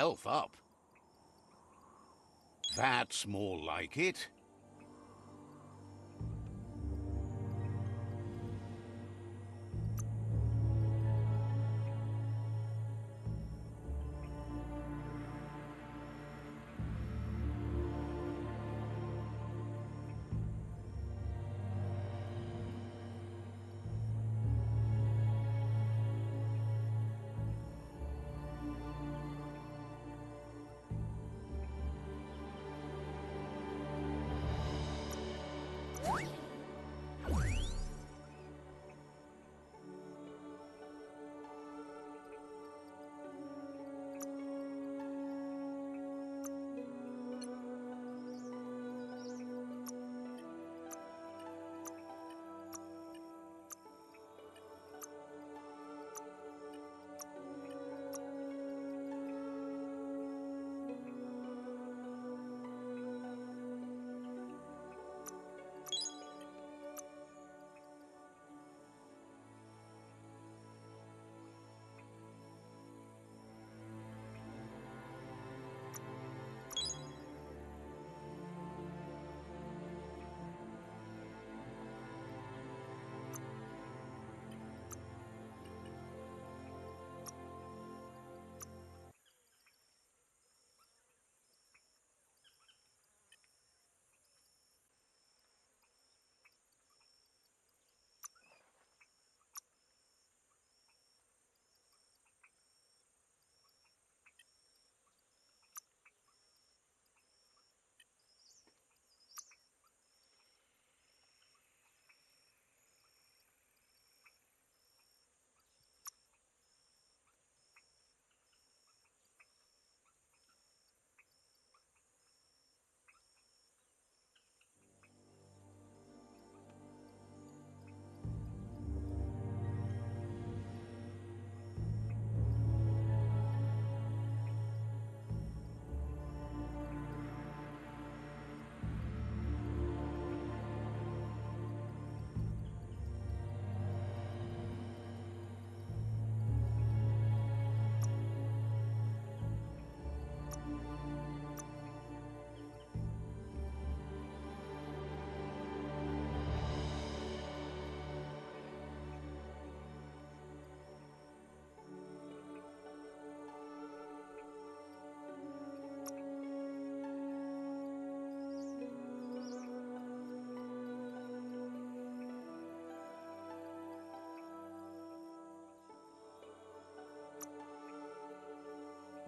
health up. That's more like it.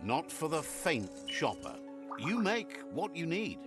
Not for the faint shopper. You make what you need.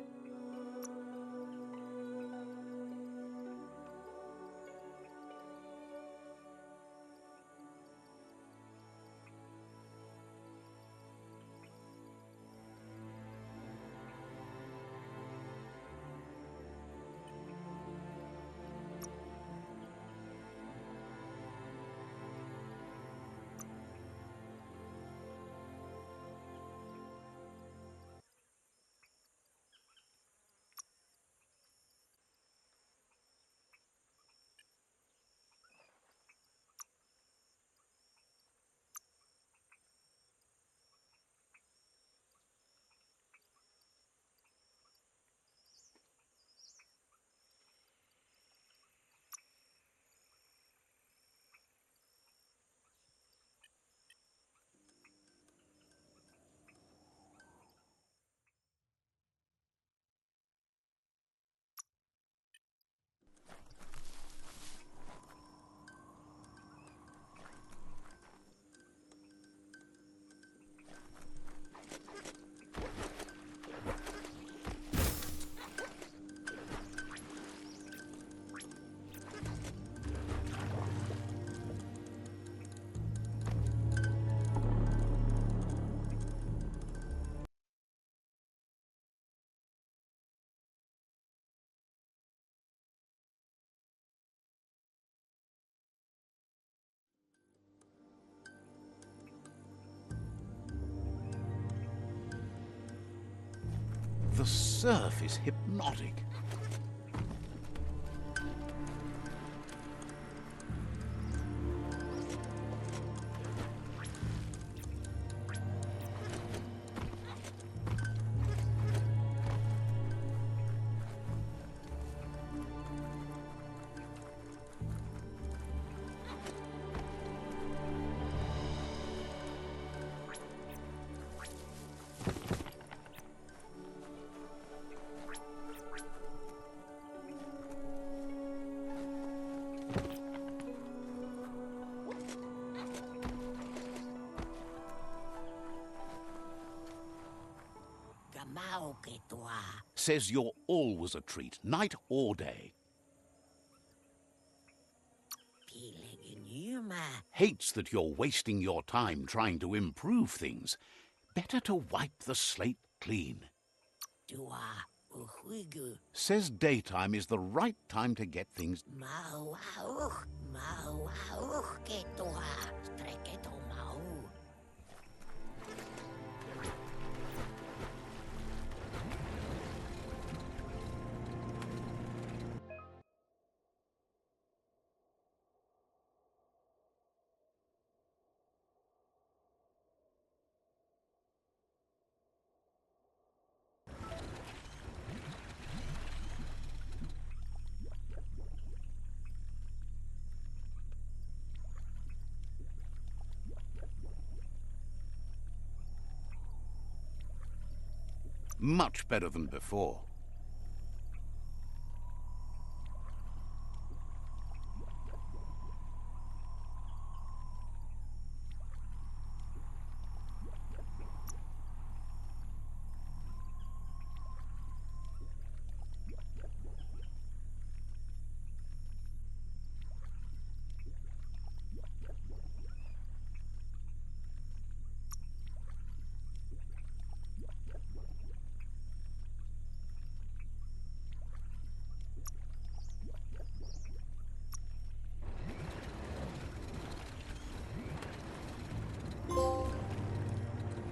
The surf is hypnotic. Says you're always a treat, night or day. Hates that you're wasting your time trying to improve things. Better to wipe the slate clean. Says daytime is the right time to get things. Much better than before.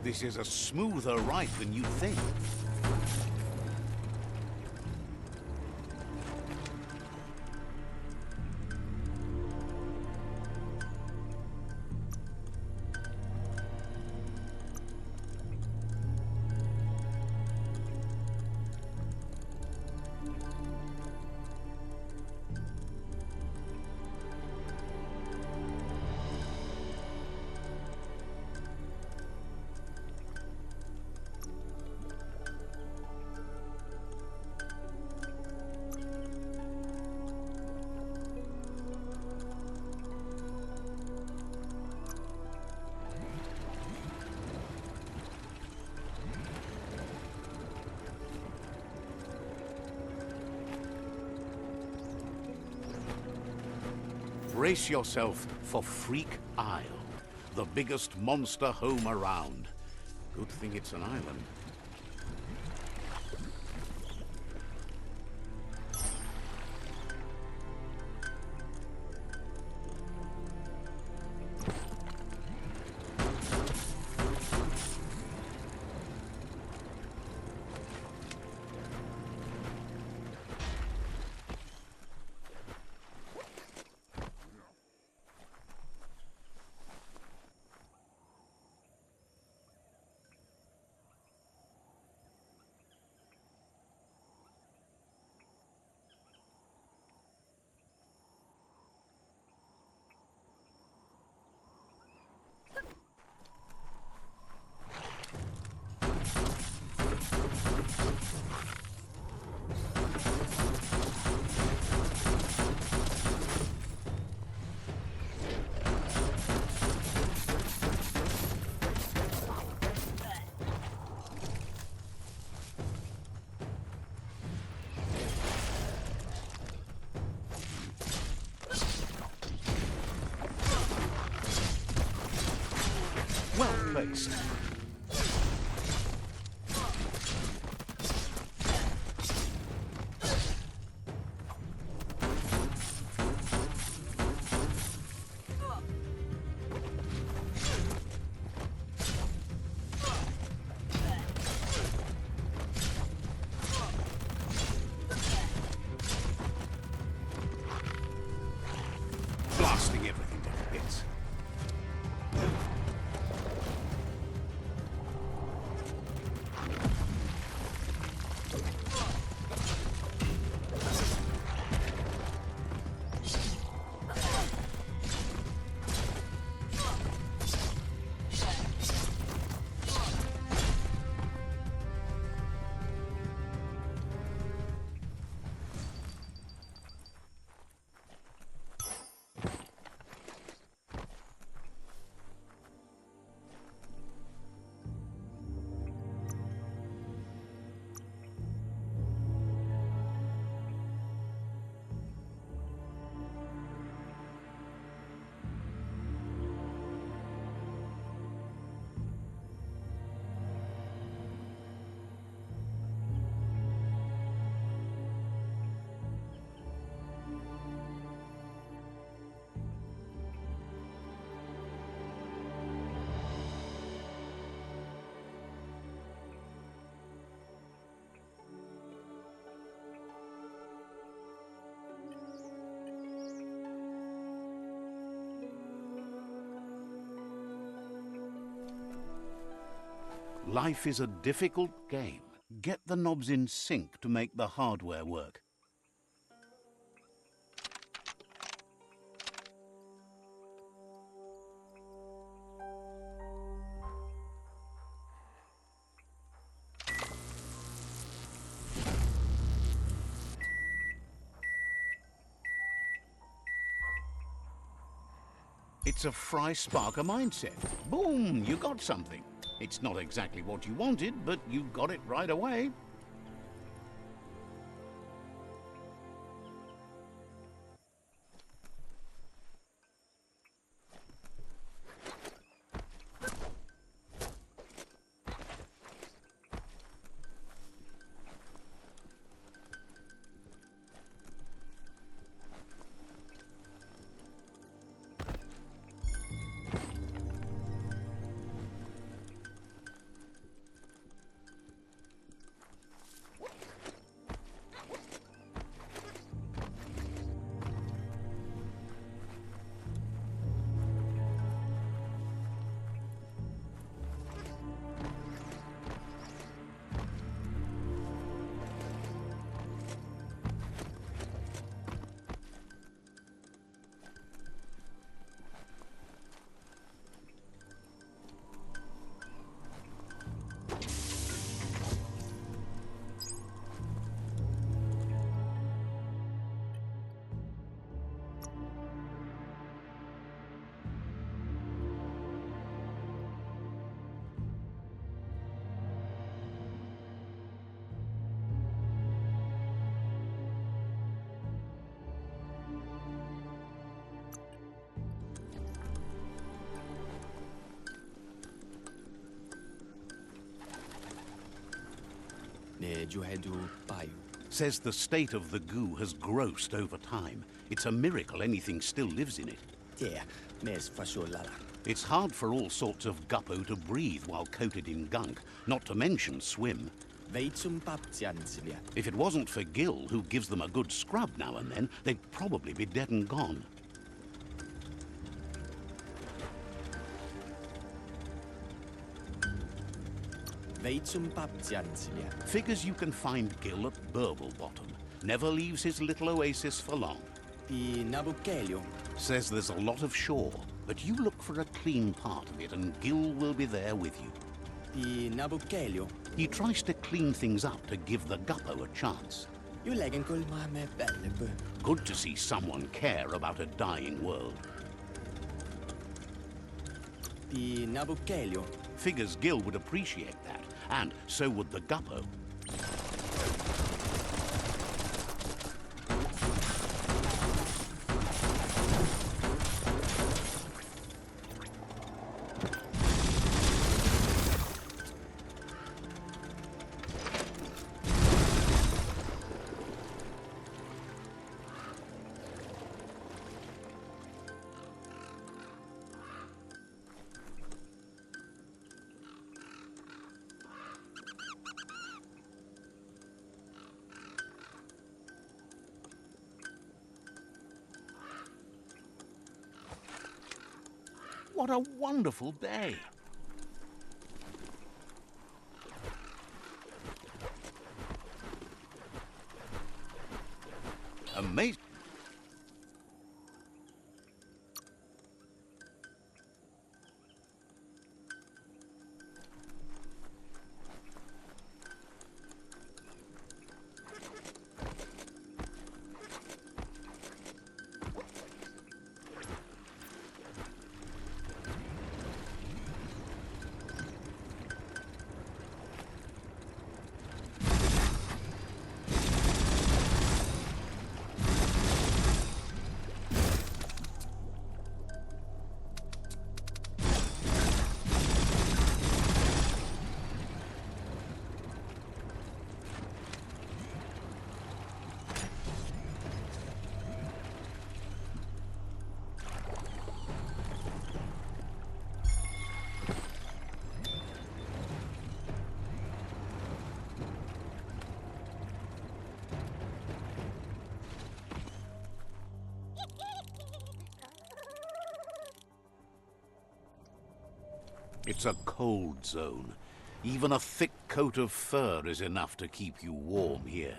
This is a smoother ride than you'd think. Brace yourself for Freak Isle, the biggest monster home around. Good thing it's an island. Well placed. Blasting everything to bits. Life is a difficult game. Get the knobs in sync to make the hardware work. It's a Fry Sparker mindset. Boom, you got something. It's not exactly what you wanted, but you got it right away. Says the state of the goo has grossed over time. It's a miracle anything still lives in it. It's hard for all sorts of guppo to breathe while coated in gunk, not to mention swim. If it wasn't for Gil, who gives them a good scrub now and then, they'd probably be dead and gone. Figures you can find Gil at Burble Bottom. Never leaves his little oasis for long. Says there's a lot of shore, but you look for a clean part of it and Gil will be there with you. He tries to clean things up to give the guppo a chance. Good to see someone care about a dying world. Figures Gil would appreciate that, and so would the guppo. What a wonderful day! Amazing! It's a cold zone. Even a thick coat of fur is enough to keep you warm here.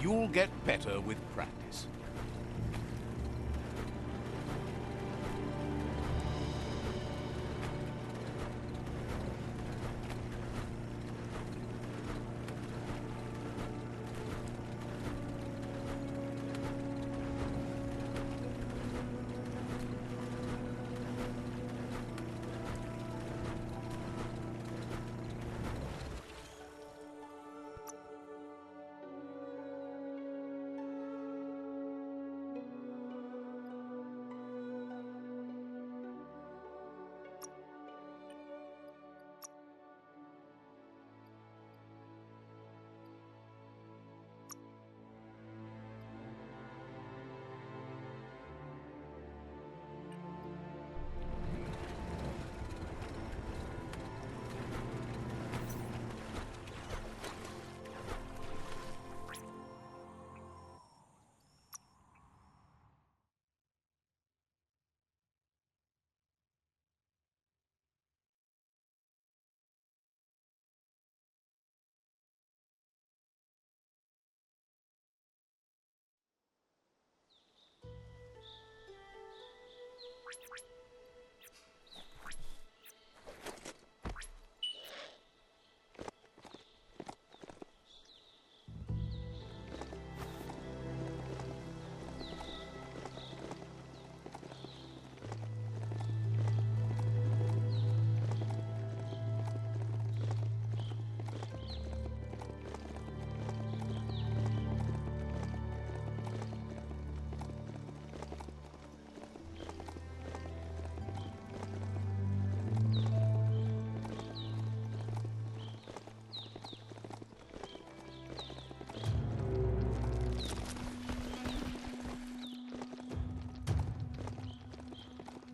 You'll get better with practice.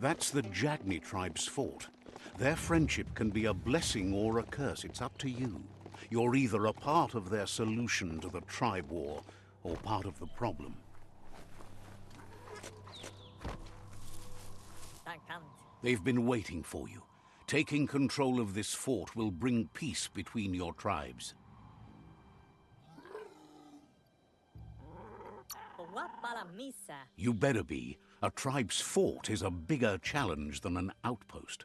That's the Jagni tribe's fort. Their friendship can be a blessing or a curse. It's up to you. You're either a part of their solution to the tribe war, or part of the problem. They've been waiting for you. Taking control of this fort will bring peace between your tribes. You better be. A tribe's fort is a bigger challenge than an outpost.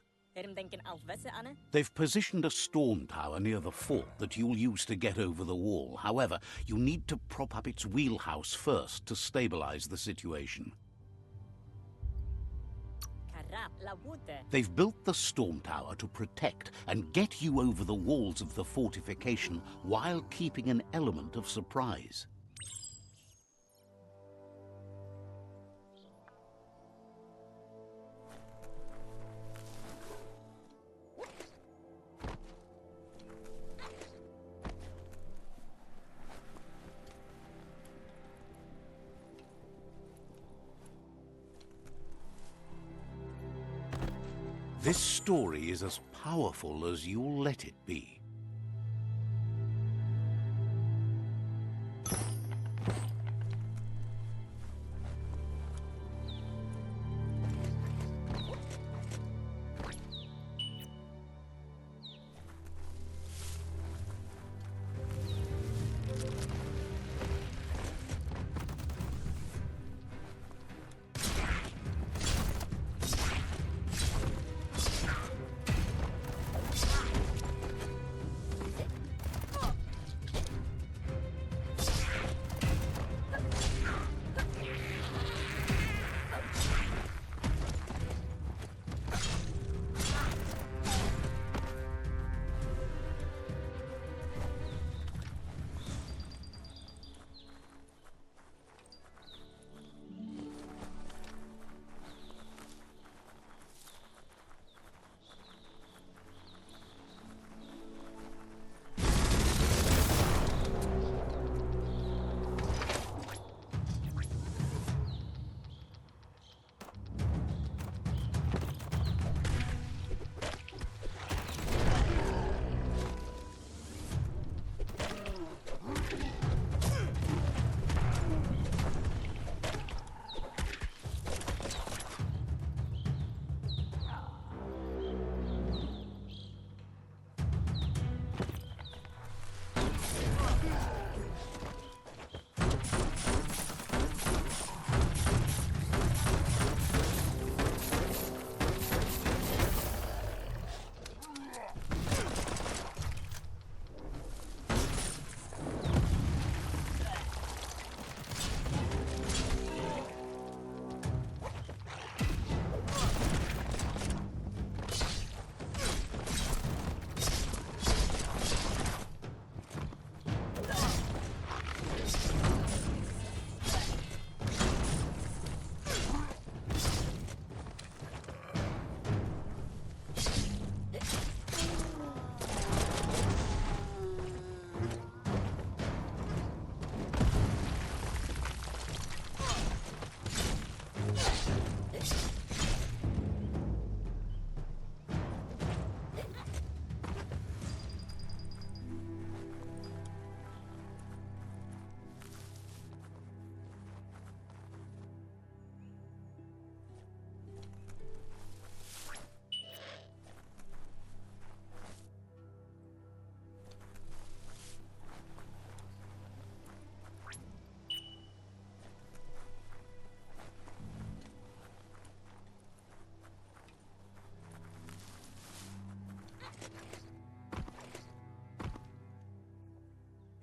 They've positioned a storm tower near the fort that you'll use to get over the wall. However, you need to prop up its wheelhouse first to stabilize the situation. They've built the storm tower to protect and get you over the walls of the fortification while keeping an element of surprise. This story is as powerful as you'll let it be.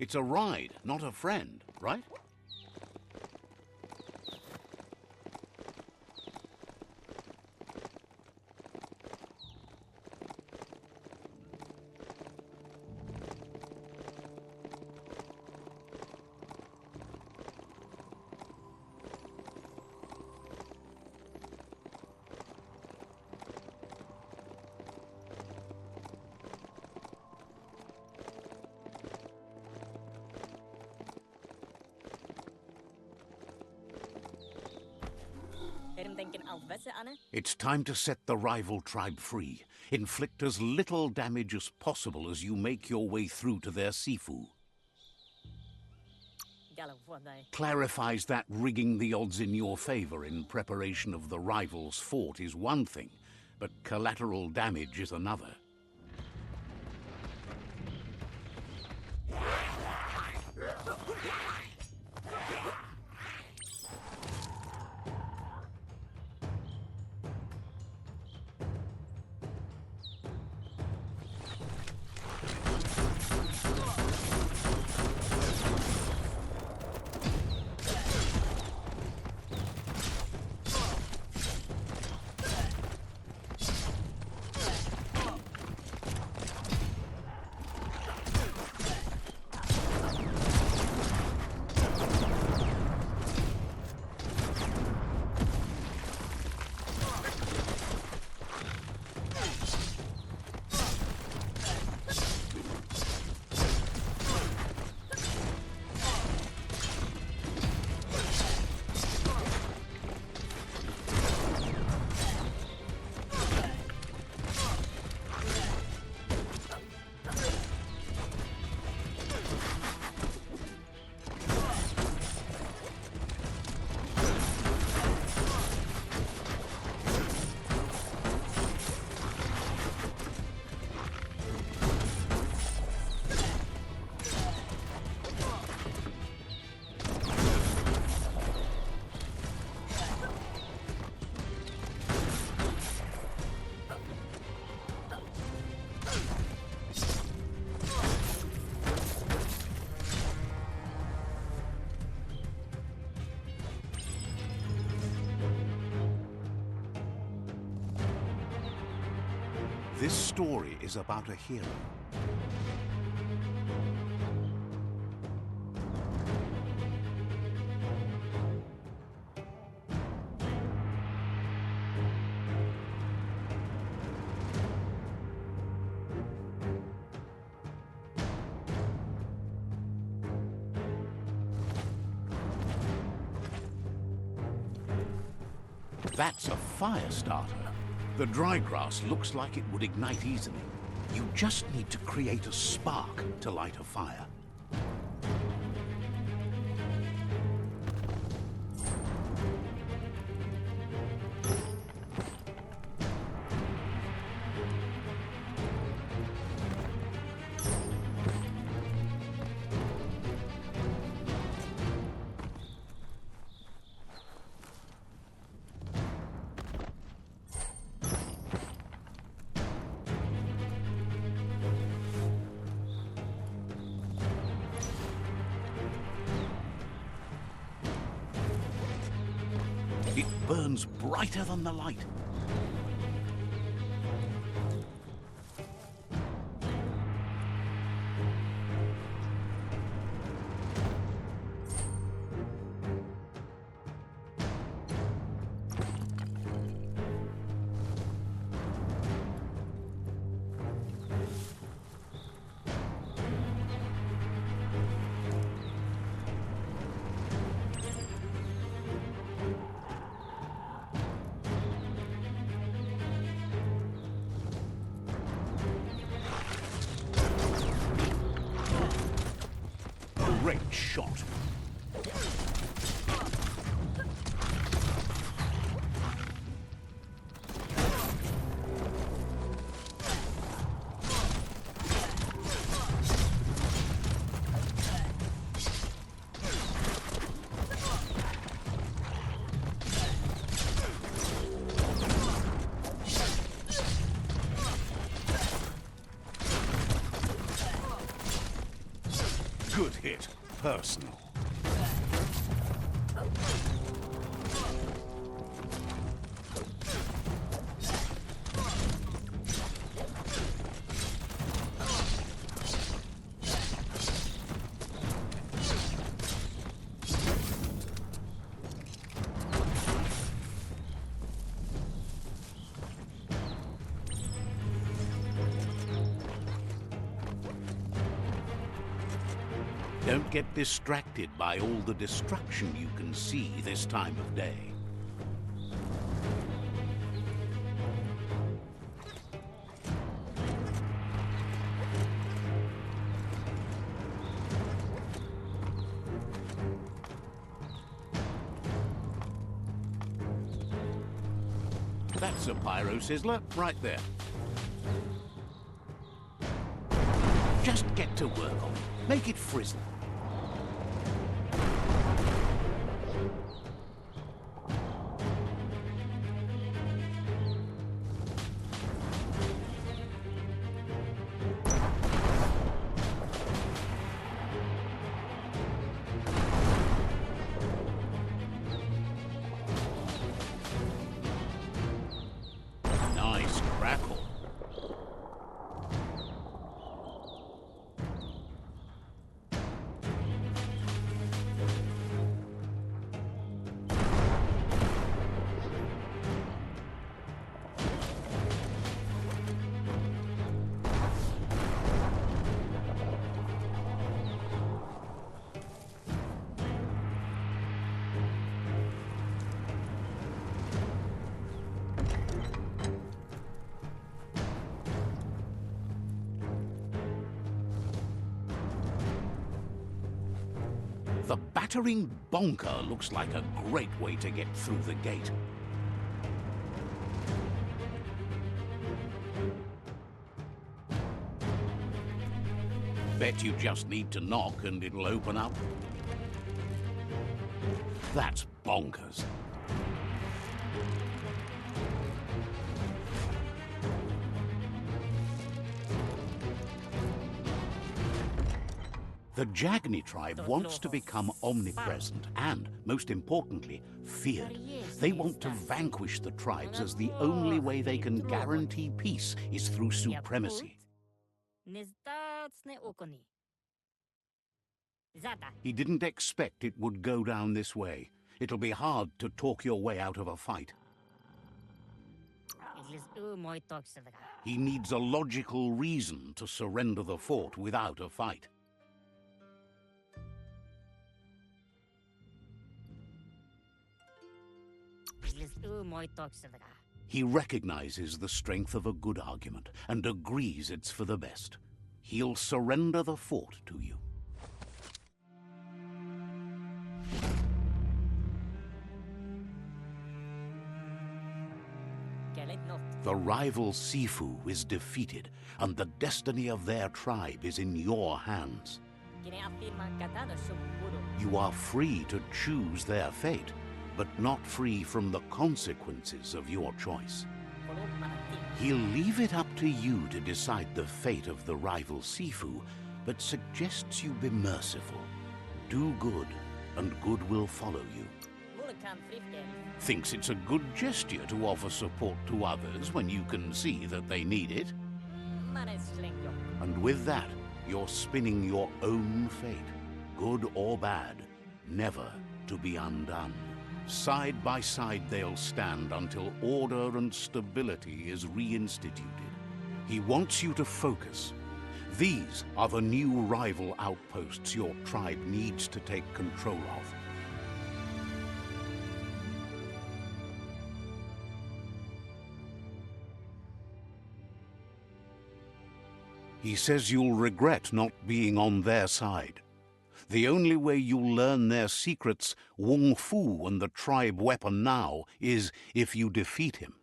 It's a ride, not a friend, right? It's time to set the rival tribe free. Inflict as little damage as possible as you make your way through to their Sifu. Clarifies that rigging the odds in your favor in preparation of the rival's fort is one thing, but collateral damage is another. This story is about a hero. That's a fire starter. The dry grass looks like it would ignite easily. You just need to create a spark to light a fire. It burns brighter than the light. Great shot. Good hit. Personal. Don't get distracted by all the destruction you can see this time of day. That's a pyro sizzler right there. Just get to work on it. Make it frizzle. Nice crackle. The battering bonker looks like a great way to get through the gate. Bet you just need to knock and it'll open up. That's bonkers. The Jagni tribe wants to become omnipresent and, most importantly, feared. They want to vanquish the tribes as the only way they can guarantee peace is through supremacy. He didn't expect it would go down this way. It'll be hard to talk your way out of a fight. He needs a logical reason to surrender the fort without a fight. He recognizes the strength of a good argument and agrees it's for the best. He'll surrender the fort to you. The rival Sifu is defeated, and the destiny of their tribe is in your hands. You are free to choose their fate, but not free from the consequences of your choice. He'll leave it up to you to decide the fate of the rival Sifu, but suggests you be merciful. Do good, and good will follow you. Thinks it's a good gesture to offer support to others when you can see that they need it. And with that, you're spinning your own fate, good or bad, never to be undone. Side by side they'll stand until order and stability is reinstituted. He wants you to focus. These are the new rival outposts your tribe needs to take control of. He says you'll regret not being on their side. The only way you'll learn their secrets, Wung Fu and the tribe weapon now, is if you defeat him.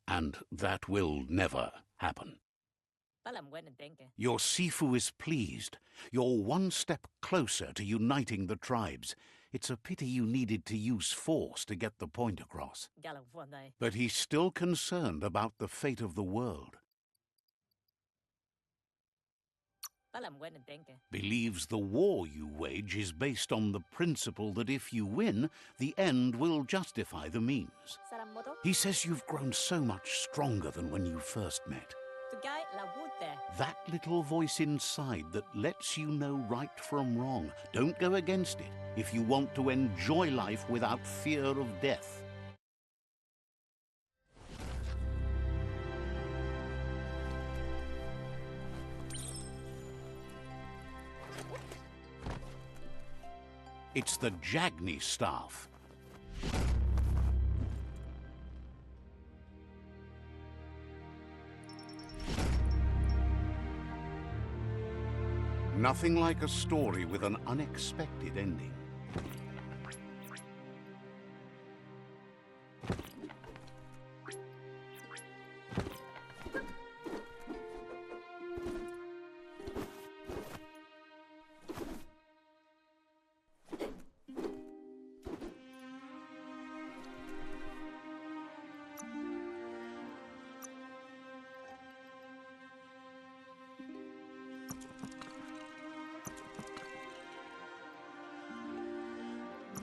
And that will never happen. Your Sifu is pleased. You're one step closer to uniting the tribes. It's a pity you needed to use force to get the point across. But he's still concerned about the fate of the world. Believes the war you wage is based on the principle that if you win, the end will justify the means. He says you've grown so much stronger than when you first met. That little voice inside that lets you know right from wrong. Don't go against it if you want to enjoy life without fear of death. It's the Jagni staff. Nothing like a story with an unexpected ending.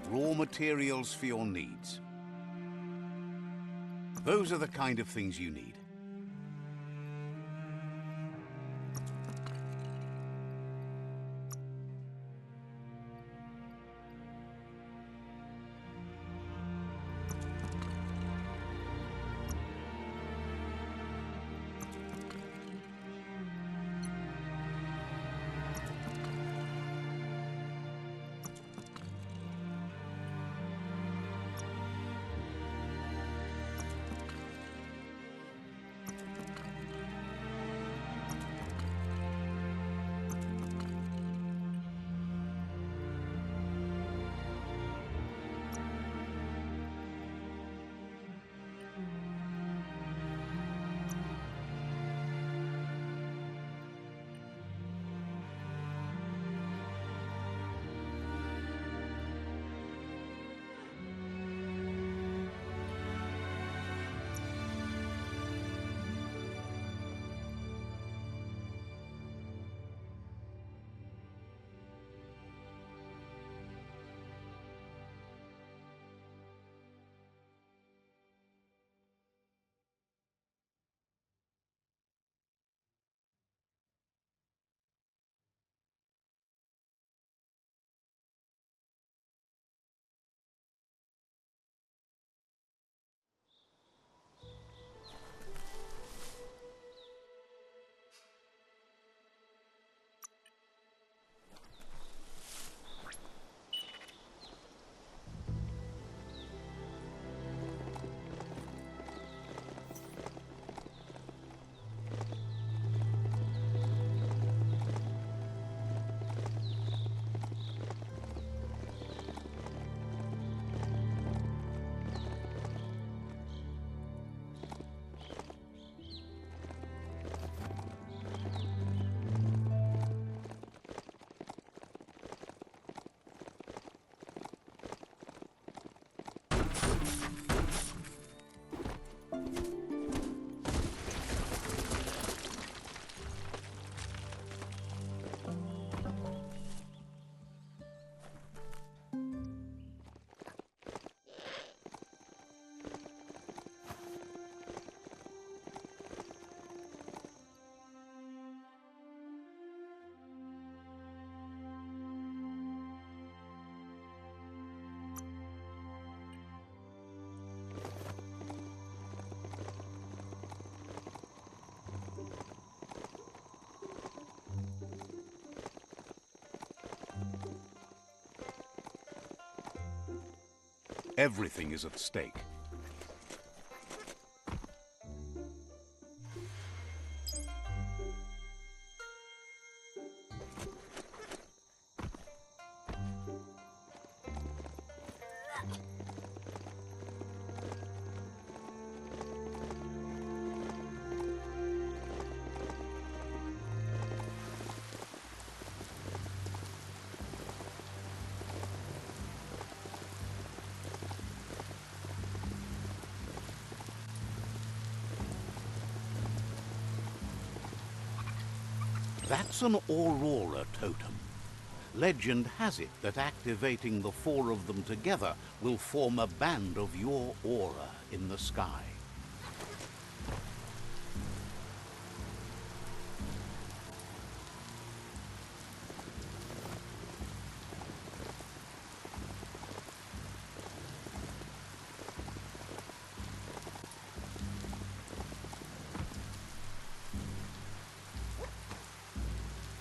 Raw materials for your needs. Those are the kind of things you need. Everything is at stake. That's an aurora totem. Legend has it that activating the 4 of them together will form a band of your aura in the sky.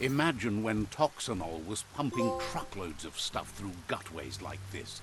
Imagine when Toxanol was pumping truckloads of stuff through gutways like this.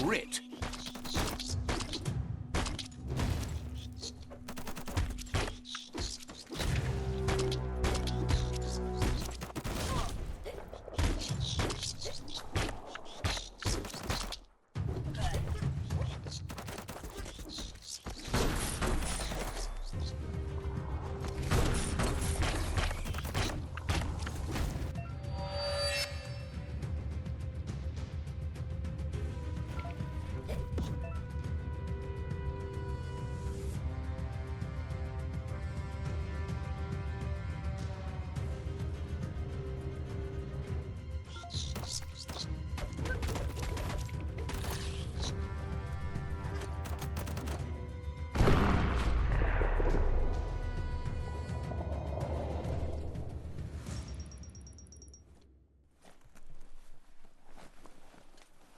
Grit.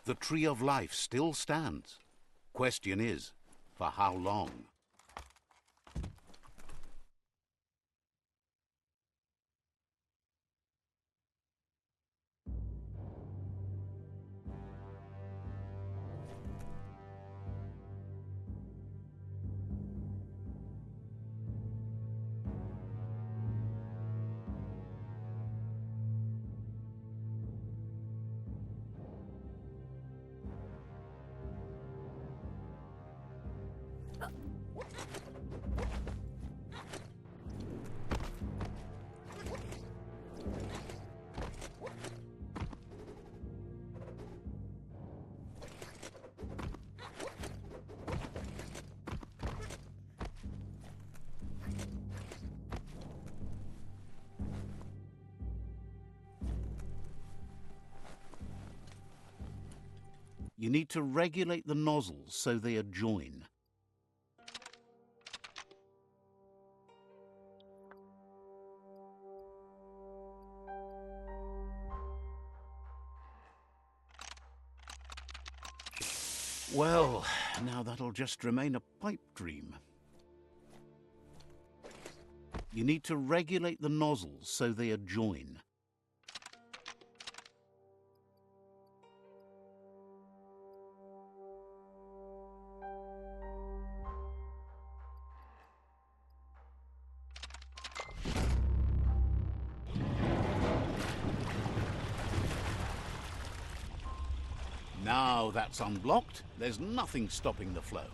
The Tree of Life still stands. Question is, for how long? You need to regulate the nozzles so they adjoin. Well, now that'll just remain a pipe dream. You need to regulate the nozzles so they adjoin. Now that's unblocked, there's nothing stopping the flow.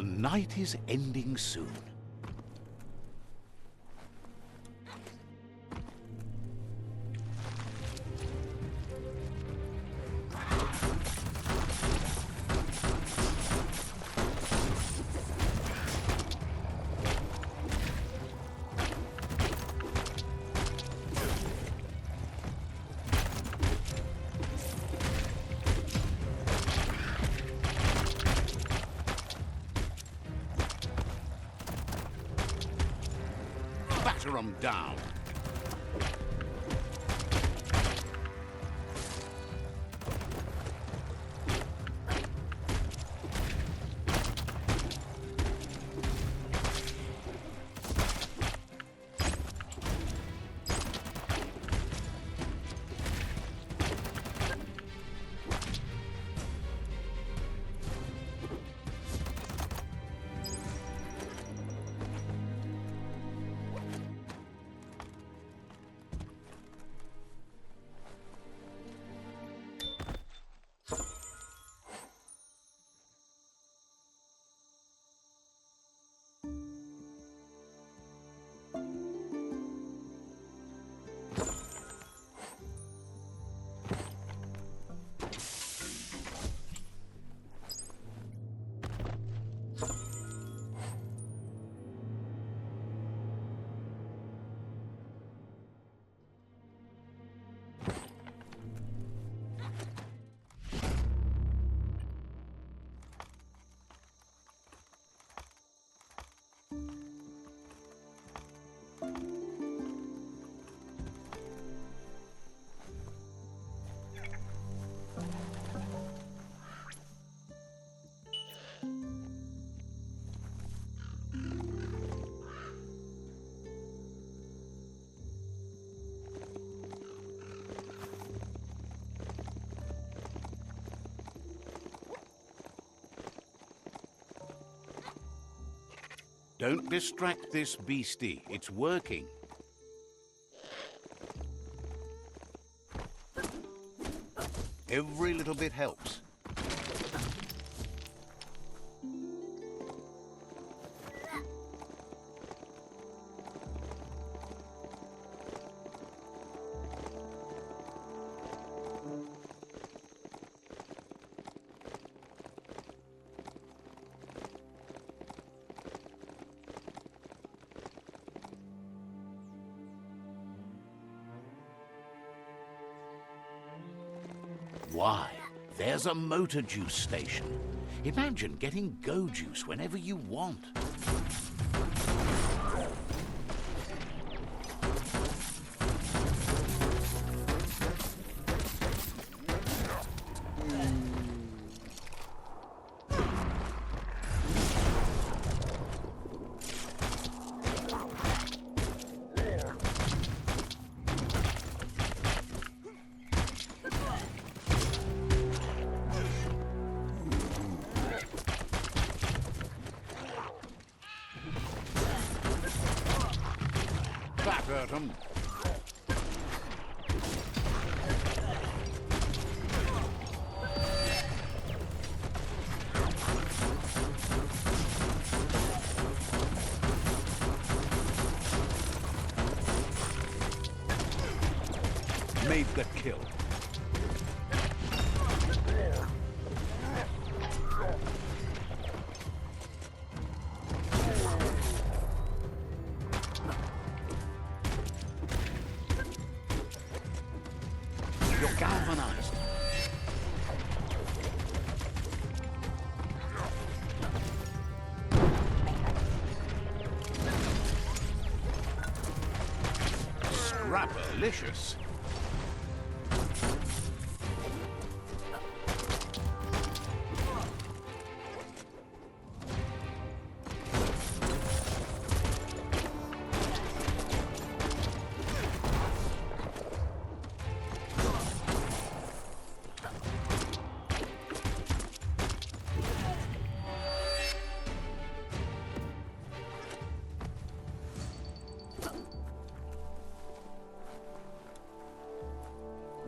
night is ending soon. Batter them down. Don't distract this beastie. It's working. Every little bit helps. Why, there's a motor juice station. Imagine getting go juice whenever you want. That hurt 'em. Made the kill. You're galvanized. Scrapalicious.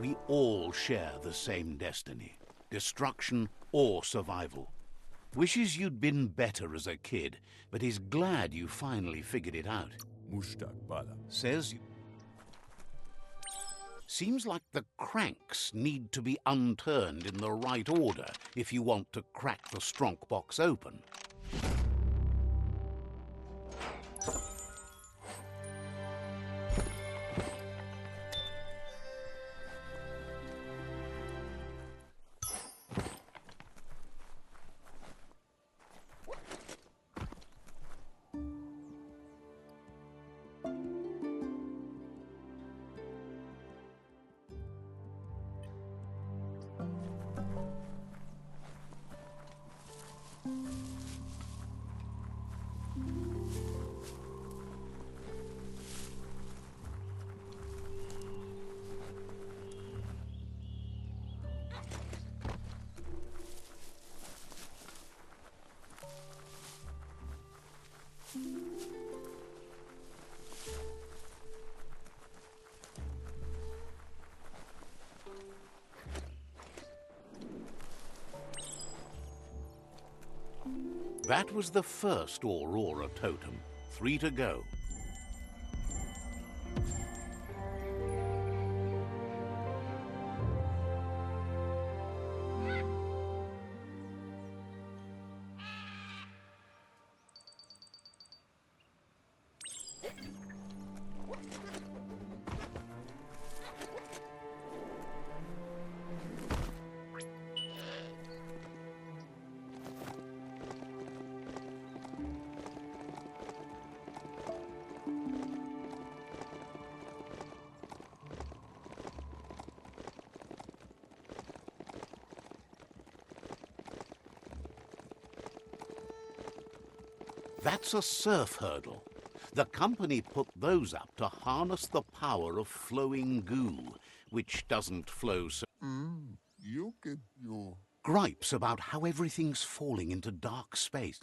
We all share the same destiny, destruction or survival. Wishes you'd been better as a kid, but is glad you finally figured it out. Says you... Seems like the cranks need to be unturned in the right order if you want to crack the strong box open. That was the first Aurora totem. 3 to go. That's a surf hurdle. The company put those up to harness the power of flowing goo, which doesn't flow so... You get your... Gripes about how everything's falling into dark space.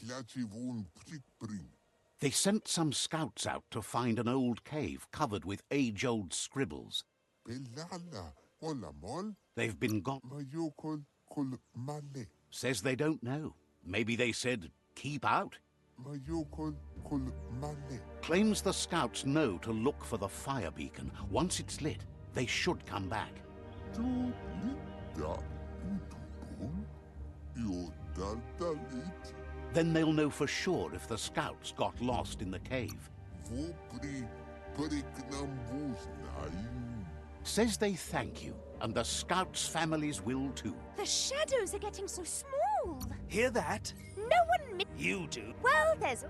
They sent some scouts out to find an old cave covered with age-old scribbles. They've been got... Says they don't know. Maybe they said, keep out. Claims the scouts know to look for the fire beacon. Once it's lit, they should come back. Then they'll know for sure if the scouts got lost in the cave. Says they thank you, and the scouts' families will too. The shadows are getting so small. Hear that? No one... You do. Well, there's...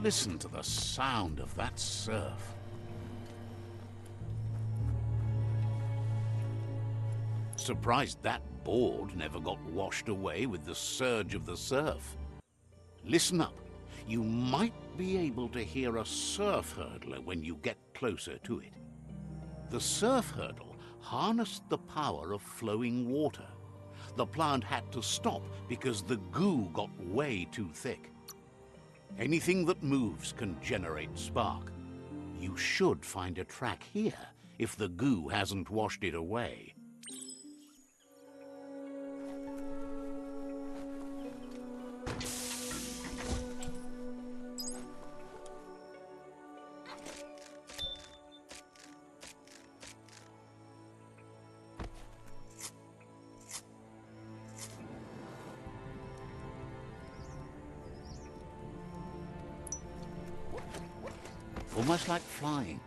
Listen to the sound of that surf. Surprised that board never got washed away with the surge of the surf. Listen up. You might be able to hear a surf hurdler when you get closer to it. The surf hurdle harnessed the power of flowing water. The plant had to stop because the goo got way too thick. Anything that moves can generate spark. You should find a track here if the goo hasn't washed it away. Almost like flying.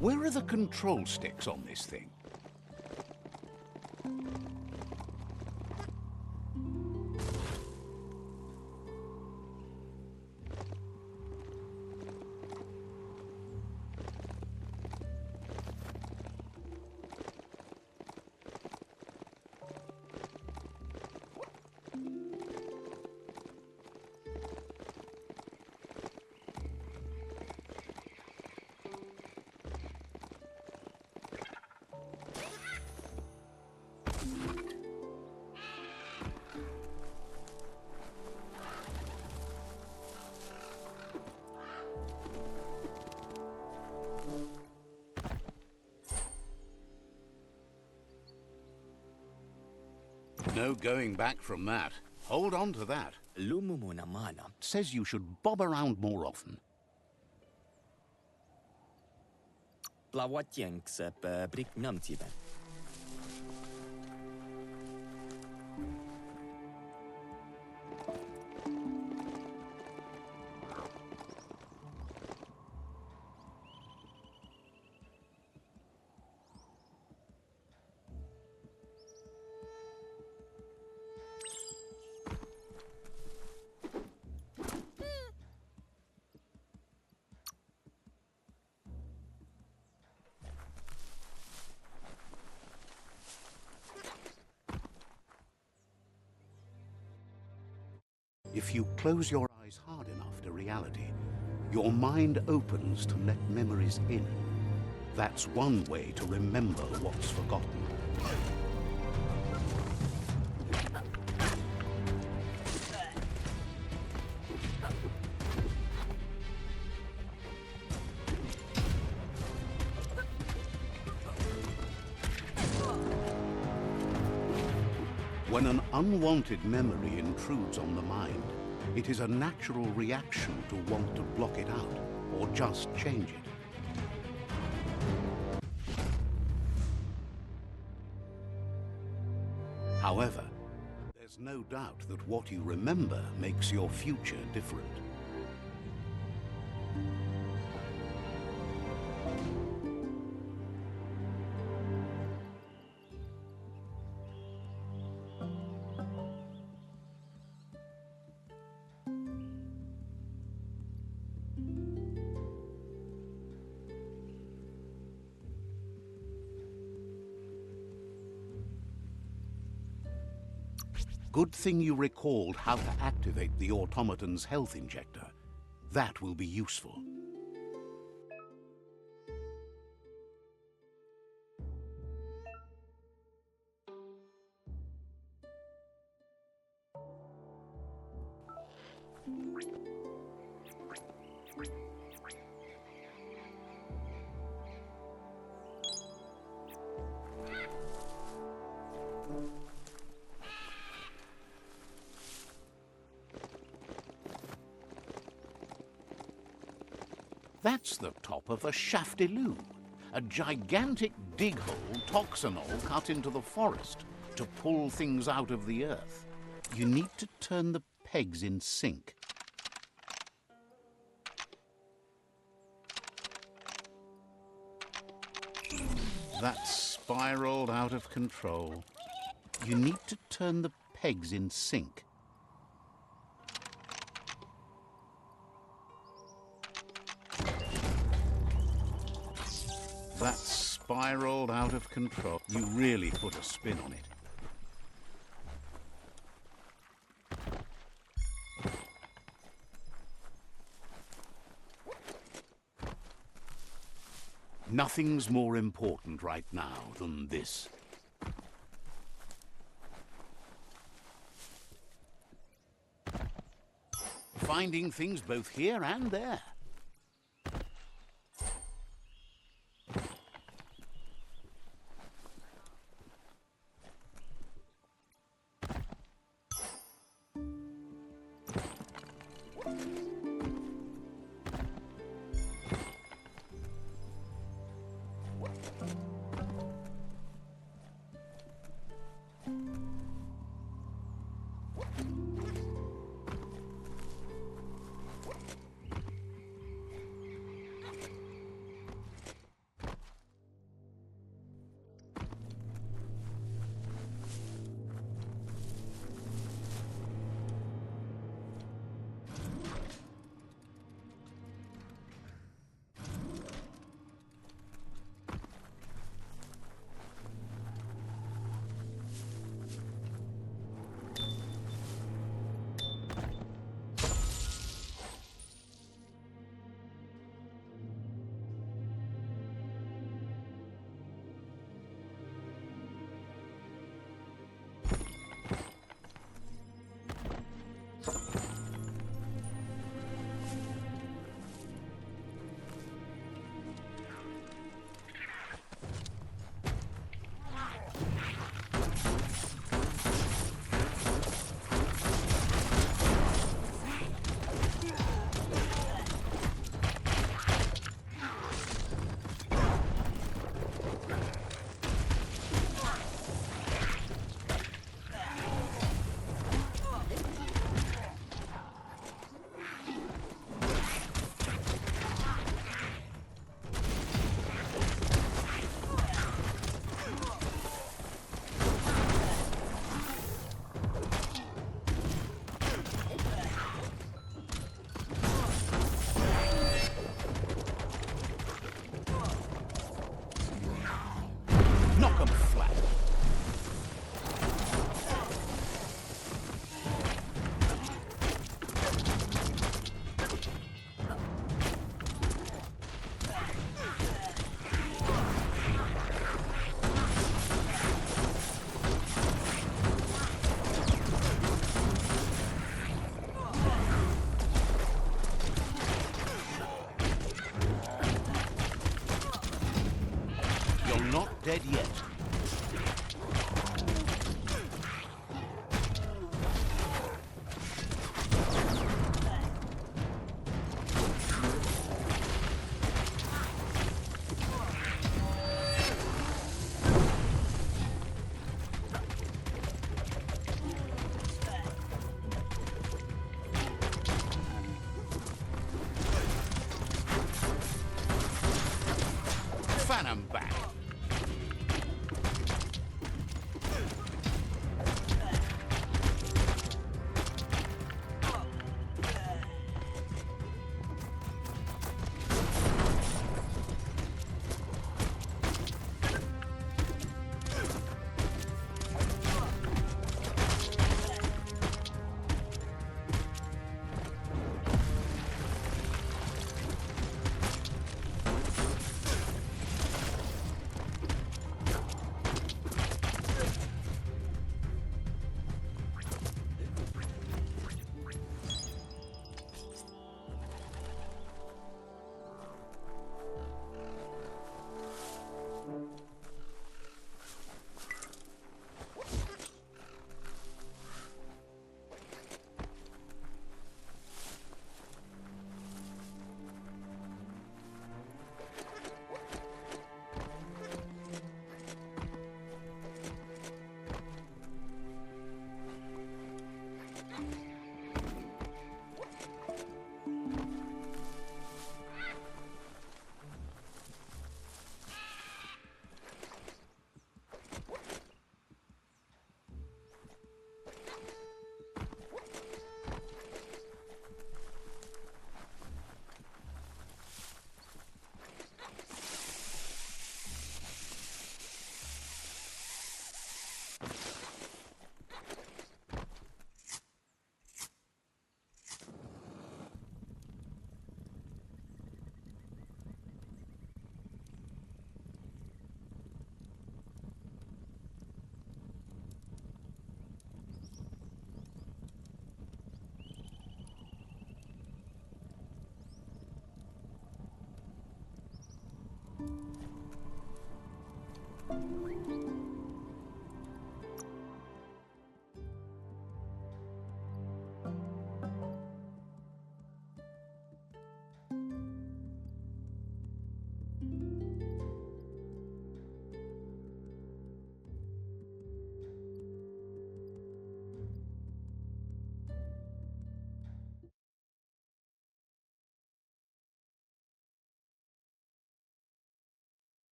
Where are the control sticks on this thing? No going back from that. Hold on to that. Says you should bob around more often. If you close your eyes hard enough to reality, your mind opens to let memories in. That's one way to remember what's forgotten. When an unwanted memory intrudes on the mind, it is a natural reaction to want to block it out, or just change it. However, there's no doubt that what you remember makes your future different. Good thing you recalled how to activate the automaton's health injector. That will be useful. That's the top of a shaftiloo, a gigantic dig hole toxinol cut into the forest to pull things out of the earth. You need to turn the pegs in sync. That's spiraled out of control. You need to turn the pegs in sync. That's spiraled out of control. You really put a spin on it. Nothing's more important right now than this. Finding things both here and there. dead yet. Fan 'em back.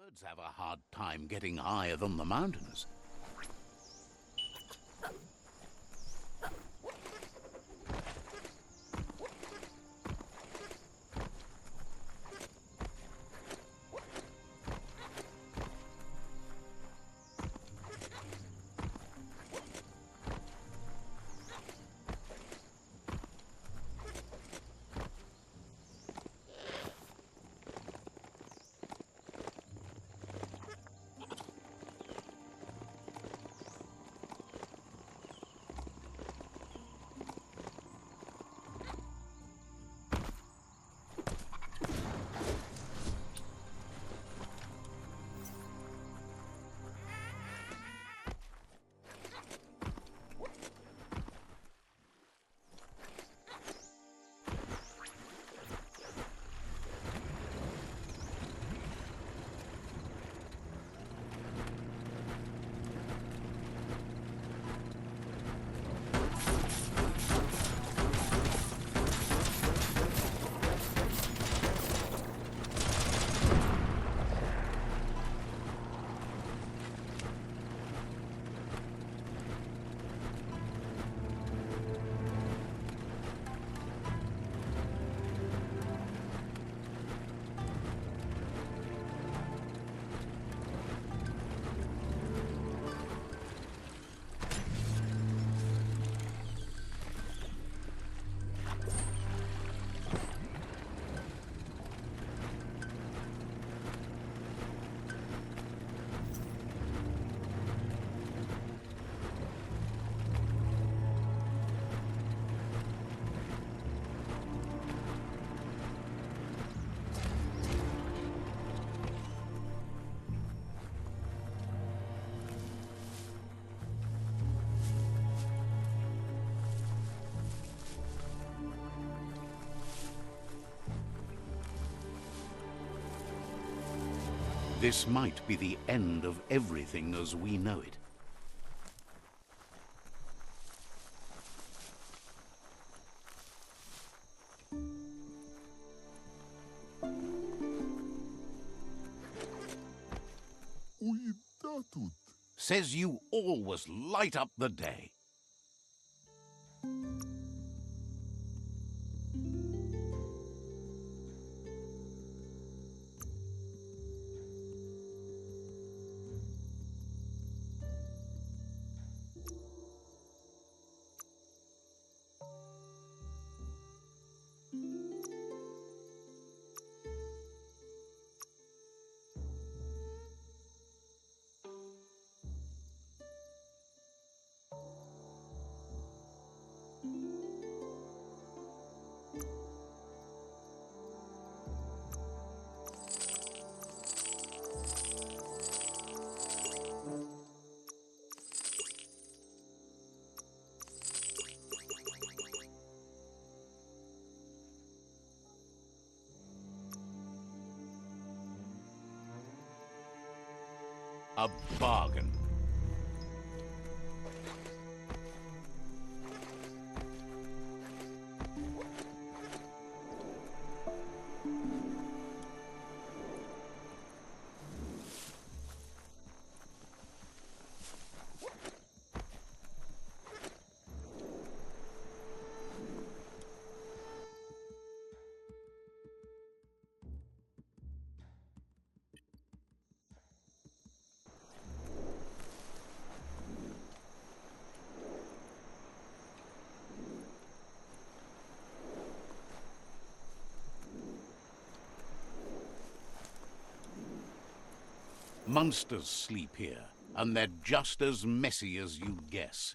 Birds have a hard time getting higher than the mountains. This might be the end of everything as we know it. Uitatut. Says you always light up the day. A bargain. Monsters sleep here, and they're just as messy as you'd guess.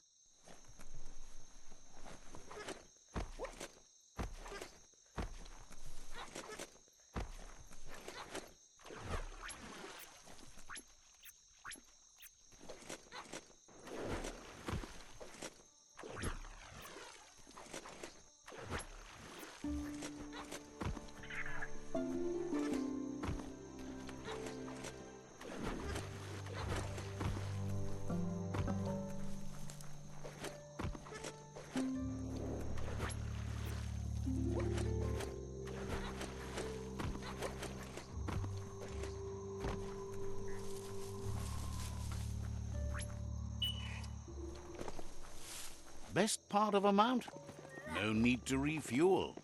Best part of a mount? No need to refuel.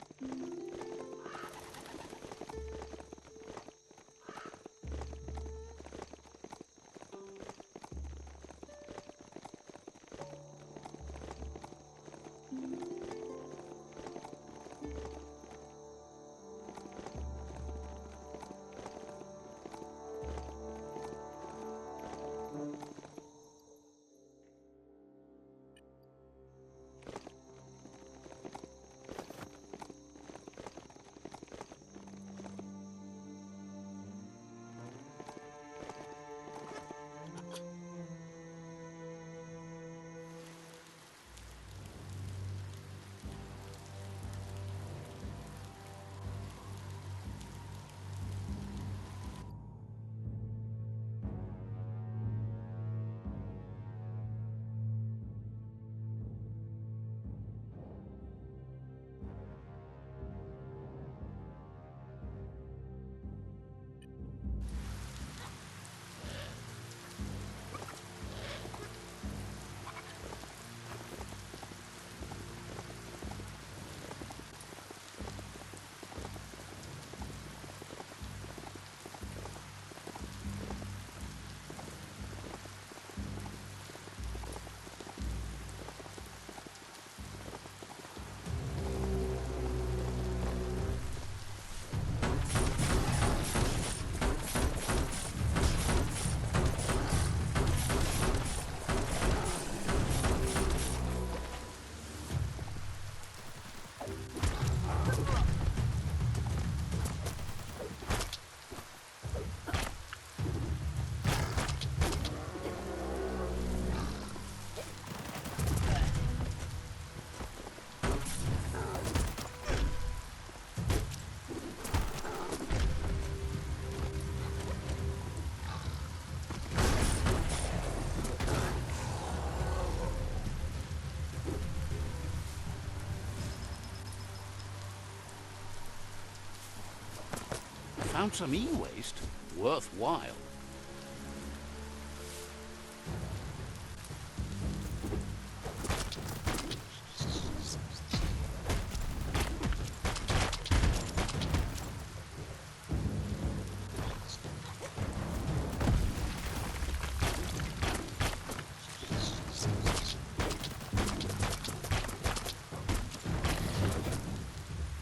found some e-waste. Worthwhile.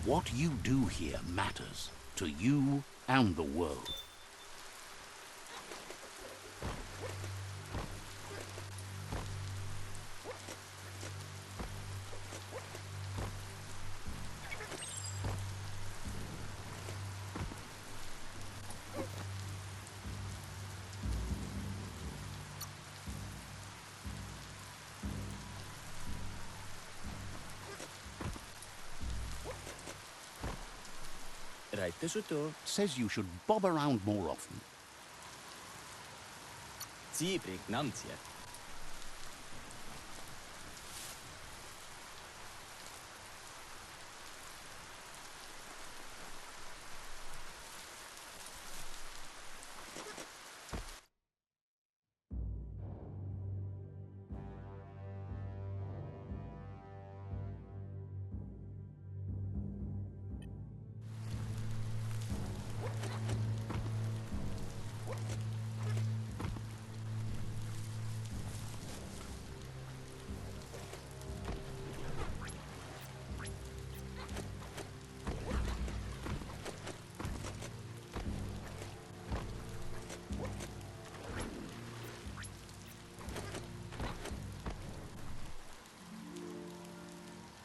What you do here matters to you and the world. Says you should bob around more often.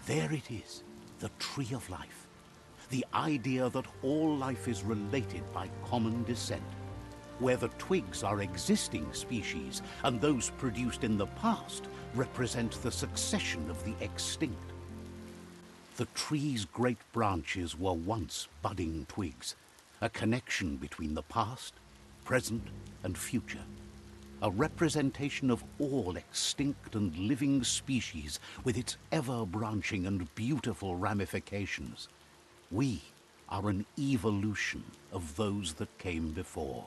There it is, the tree of life. The idea that all life is related by common descent, where the twigs are existing species and those produced in the past represent the succession of the extinct. The tree's great branches were once budding twigs, a connection between the past, present, and future. A representation of all extinct and living species with its ever-branching and beautiful ramifications. We are an evolution of those that came before.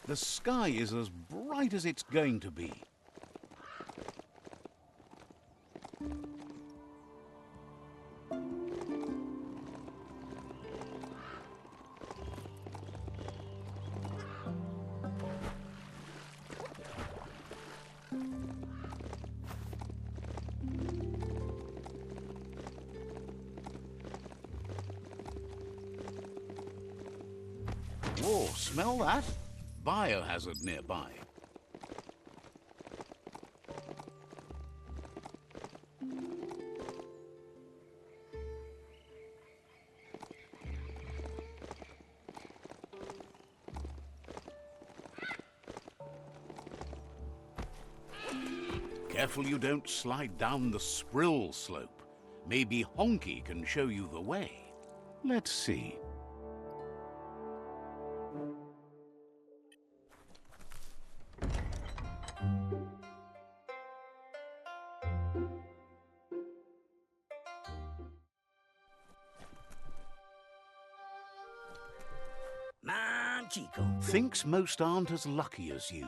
The sky is as bright as it's going to be. Whoa, smell that? Biohazard nearby. Careful you don't slide down the Sprill slope. Maybe Honky can show you the way. Let's see. Thinks most aren't as lucky as you.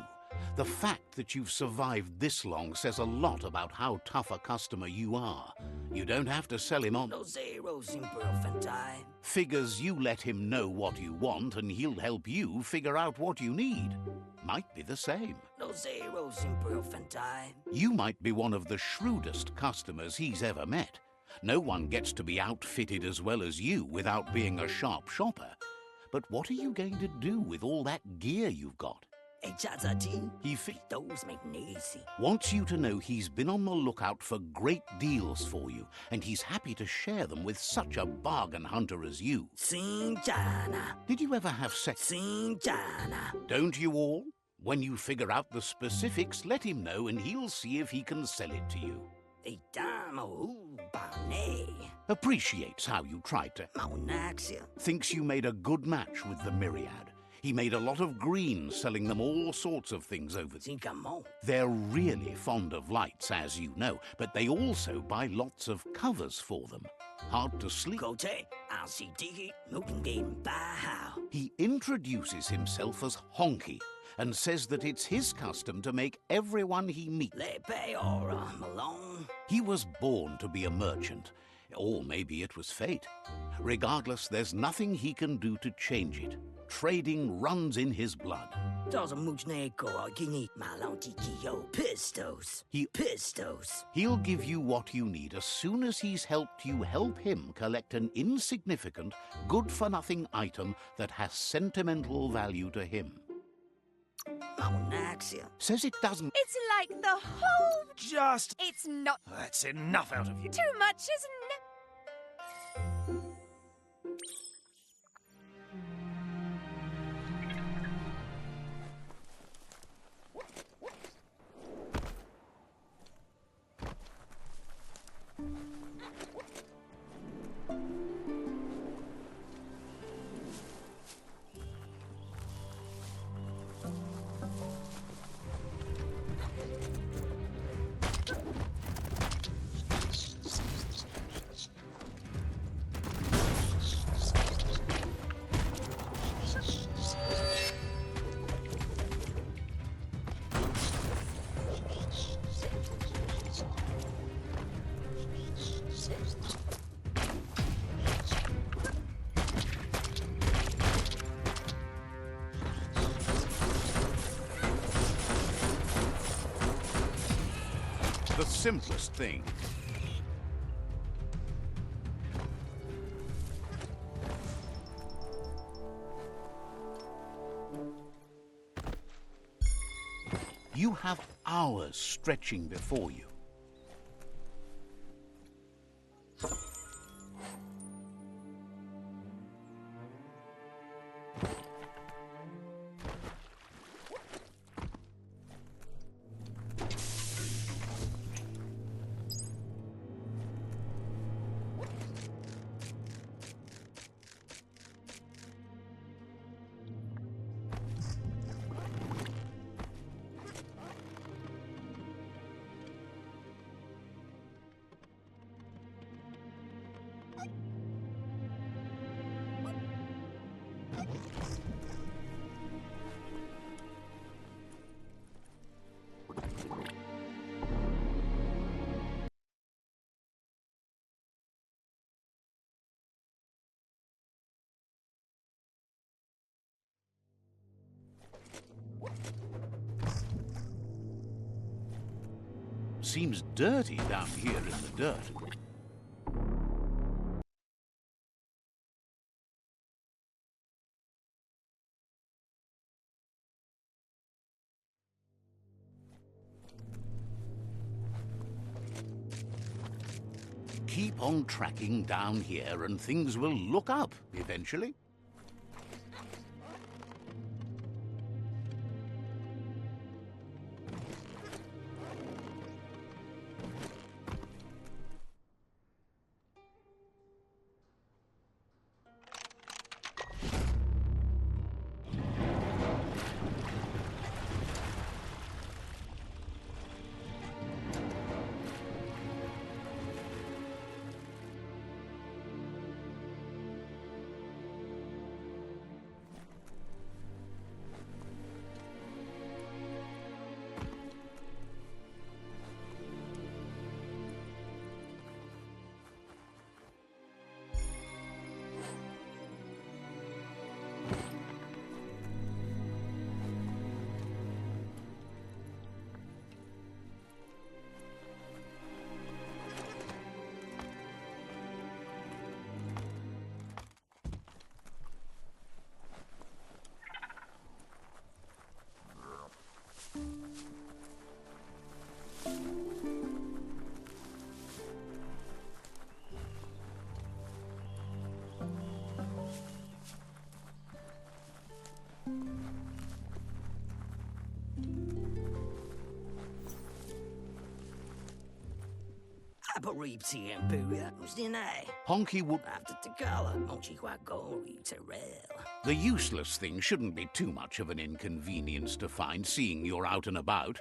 The fact that you've survived this long says a lot about how tough a customer you are. You don't have to sell him on. Figures you let him know what you want and he'll help you figure out what you need. Might be the same. You might be one of the shrewdest customers he's ever met. No one gets to be outfitted as well as you without being a sharp shopper. But what are you going to do with all that gear you've got? He wants you to know he's been on the lookout for great deals for you, and he's happy to share them with such a bargain hunter as you. Did you ever have sex? Don't you all? When you figure out the specifics, let him know and he'll see if he can sell it to you. Appreciates how you tried to. Thinks you made a good match with the myriad. He made a lot of green, selling them all sorts of things over. They're really fond of lights, as you know, but they also buy lots of covers for them. Hard to sleep. He introduces himself as Honky and says that it's his custom to make everyone he meets. He was born to be a merchant, or maybe it was fate. Regardless, there's nothing he can do to change it. Trading runs in his blood. He'll give you what you need as soon as he's helped you help him collect an insignificant, good-for-nothing item that has sentimental value to him. Says it doesn't. It's like the whole... Just... It's not... That's enough out of you. Too much, isn't it? The simplest thing. You have hours stretching before you. Seems dirty down here in the dirt. Keep on tracking down here and things will look up eventually. Honky would... The useless thing shouldn't be too much of an inconvenience to find, seeing you're out and about.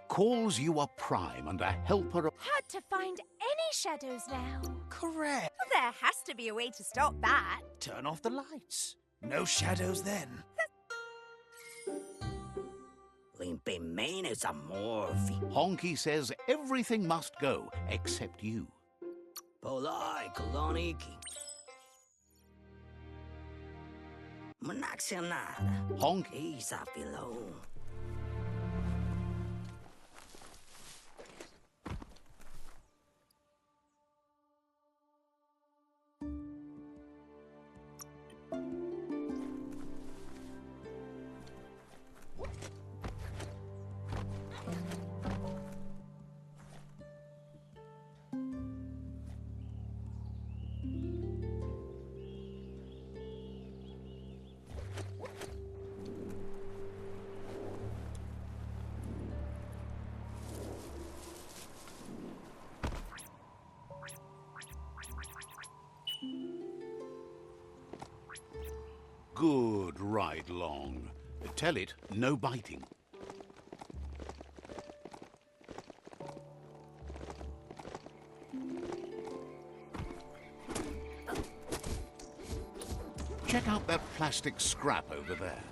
Calls you a prime and a helper of... Hard to find any shadows now. Correct. Well, there has to be a way to stop that. Turn off the lights. No shadows then. Honky says everything must go, except you. Honky... Good ride long. Tell it, no biting. Check out that plastic scrap over there.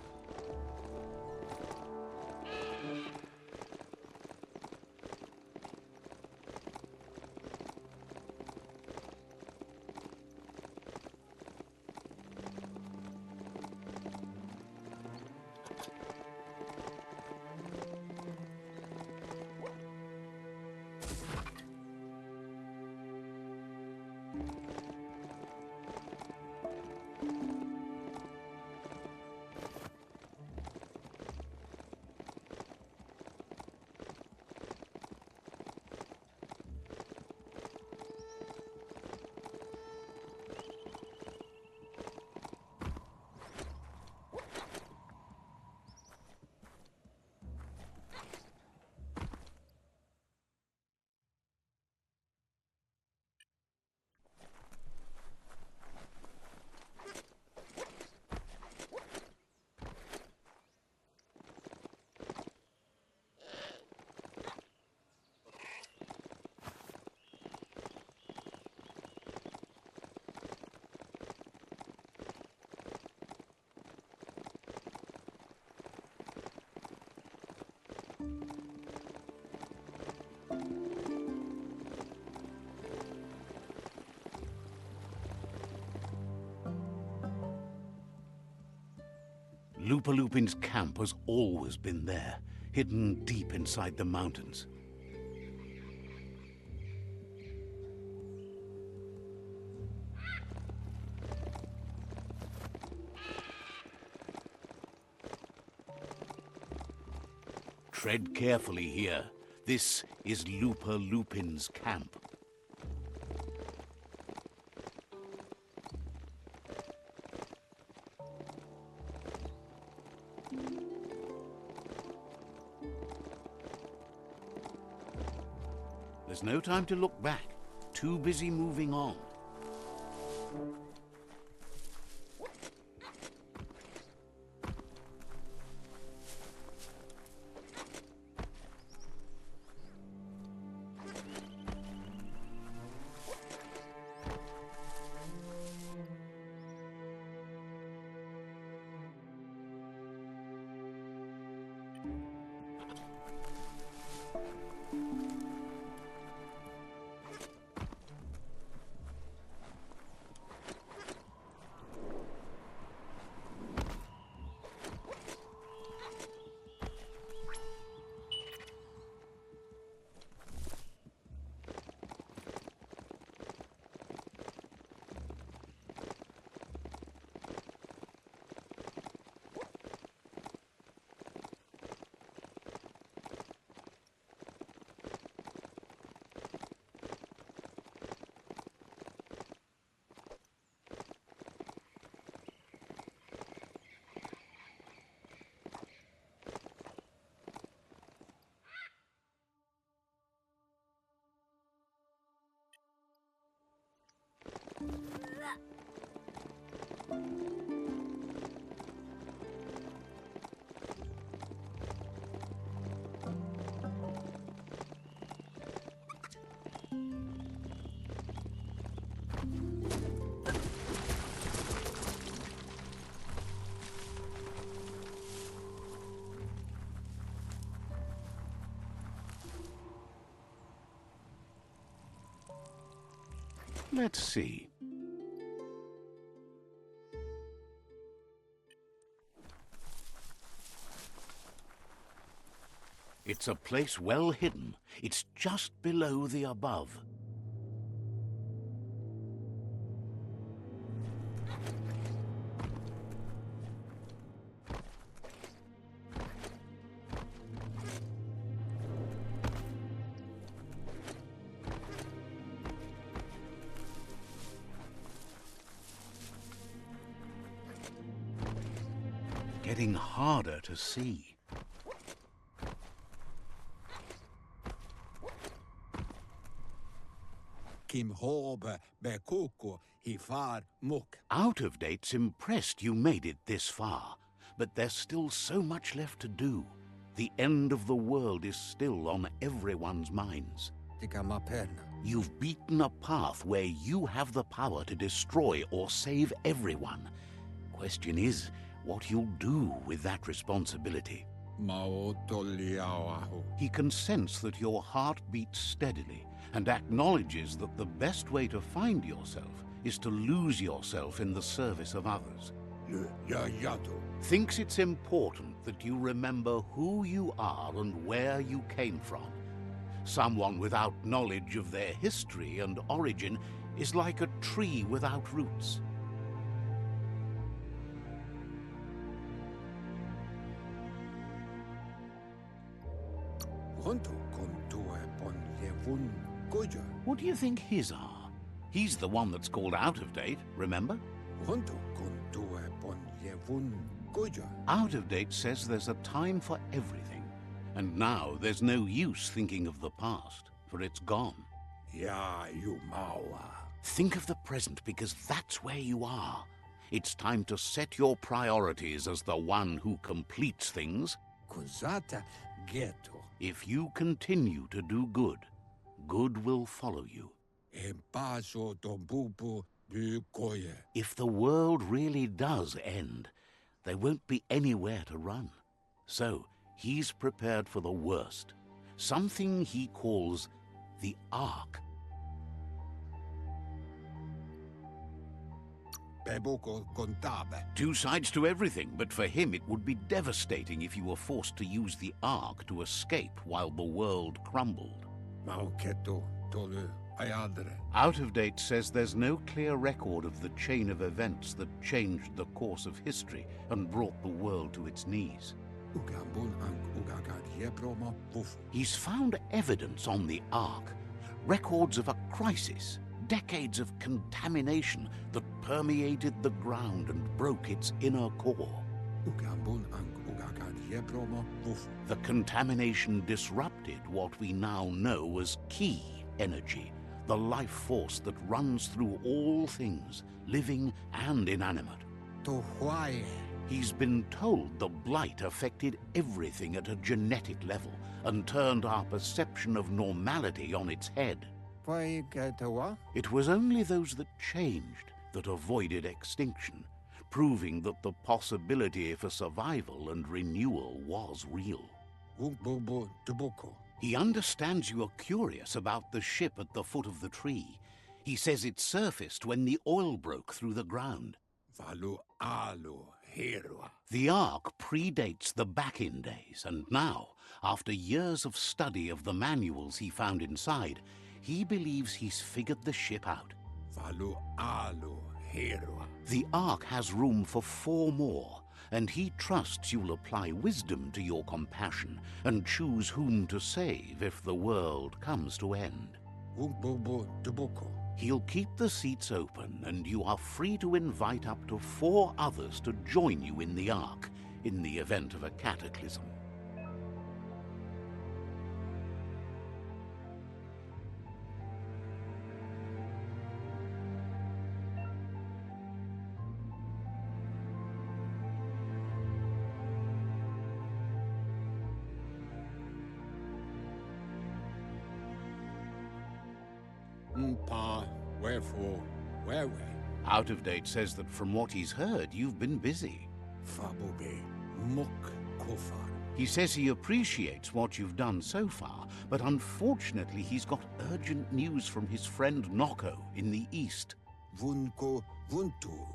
Lupin's camp has always been there, hidden deep inside the mountains. Tread carefully here. This is Lupin's camp. There's no time to look back. Too busy moving on. Let's see. It's a place well hidden. It's just below the above. Getting harder to see. Kim Hobe Bekuko Hifar Muk. Out of Date's impressed you made it this far, but there's still so much left to do. The end of the world is still on everyone's minds. You've beaten a path where you have the power to destroy or save everyone. Question is, what you'll do with that responsibility. He can sense that your heart beats steadily and acknowledges that the best way to find yourself is to lose yourself in the service of others. Thinks it's important that you remember who you are and where you came from. Someone without knowledge of their history and origin is like a tree without roots. What do you think his are? He's the one that's called Out of Date, remember? Out of Date says there's a time for everything. And now there's no use thinking of the past, for it's gone. Think of the present, because that's where you are. It's time to set your priorities as the one who completes things. If you continue to do good, good will follow you. If the world really does end, there won't be anywhere to run. So he's prepared for the worst, something he calls the Ark. Two sides to everything, but for him it would be devastating if you were forced to use the Ark to escape while the world crumbled. Out of Date says there's no clear record of the chain of events that changed the course of history and brought the world to its knees. He's found evidence on the Ark, records of a crisis, decades of contamination that permeated the ground and broke its inner core. The contamination disrupted what we now know as Ki energy, the life force that runs through all things, living and inanimate. He's been told the blight affected everything at a genetic level and turned our perception of normality on its head. It was only those that changed that avoided extinction, proving that the possibility for survival and renewal was real. He understands you are curious about the ship at the foot of the tree. He says it surfaced when the oil broke through the ground. The Ark predates the back-in days, and now, after years of study of the manuals he found inside, he believes he's figured the ship out. The Ark has room for 4 more, and he trusts you'll apply wisdom to your compassion and choose whom to save if the world comes to end. He'll keep the seats open, and you are free to invite up to 4 others to join you in the Ark in the event of a cataclysm. Out of Date says that from what he's heard, you've been busy. He says he appreciates what you've done so far, but unfortunately he's got urgent news from his friend Noko in the east. Vunko vuntubo.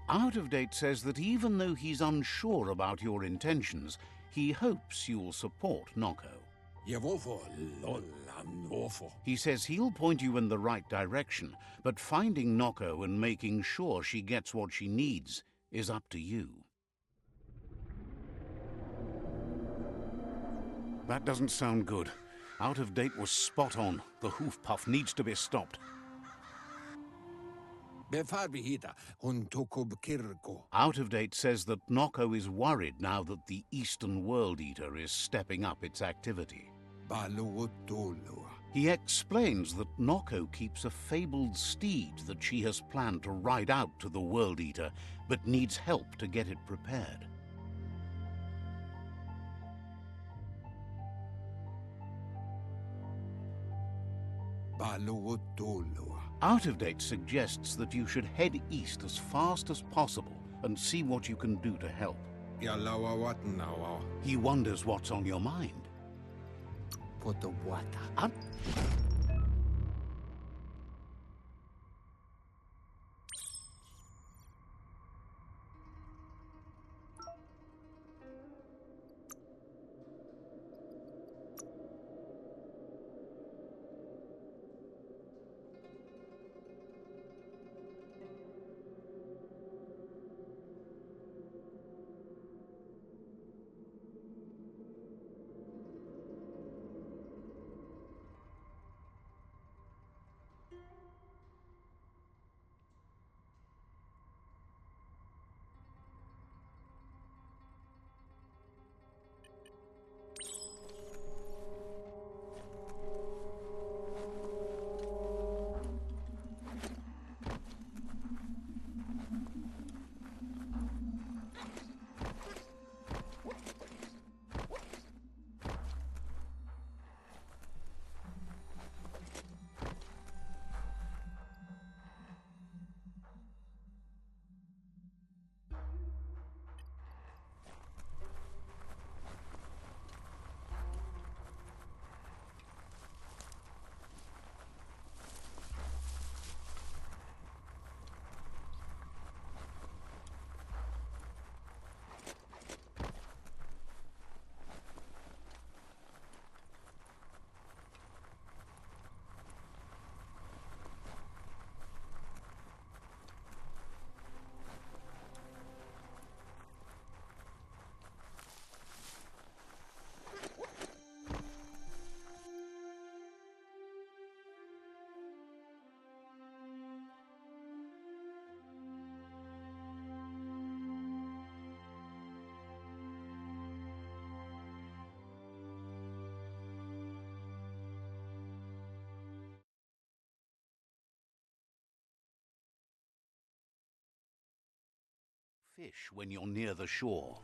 Out of Date says that even though he's unsure about your intentions, he hopes you'll support Noko. Yevofo lola nofo. He says he'll point you in the right direction, but finding Noko and making sure she gets what she needs is up to you. That doesn't sound good. Out of Date was spot on. The hoof puff needs to be stopped. Befarbihita huntukub kirko. Out of Date says that Noko is worried now that the Eastern Worldeater is stepping up its activity. Baluutulua. He explains that Noko keeps a fabled steed that she has planned to ride out to the Worldeater, but needs help to get it prepared. Baluutulua. Out of Date suggests that you should head east as fast as possible and see what you can do to help. Yalawa watnawa. He wonders what's on your mind. Potawata. Fish when you're near the shore.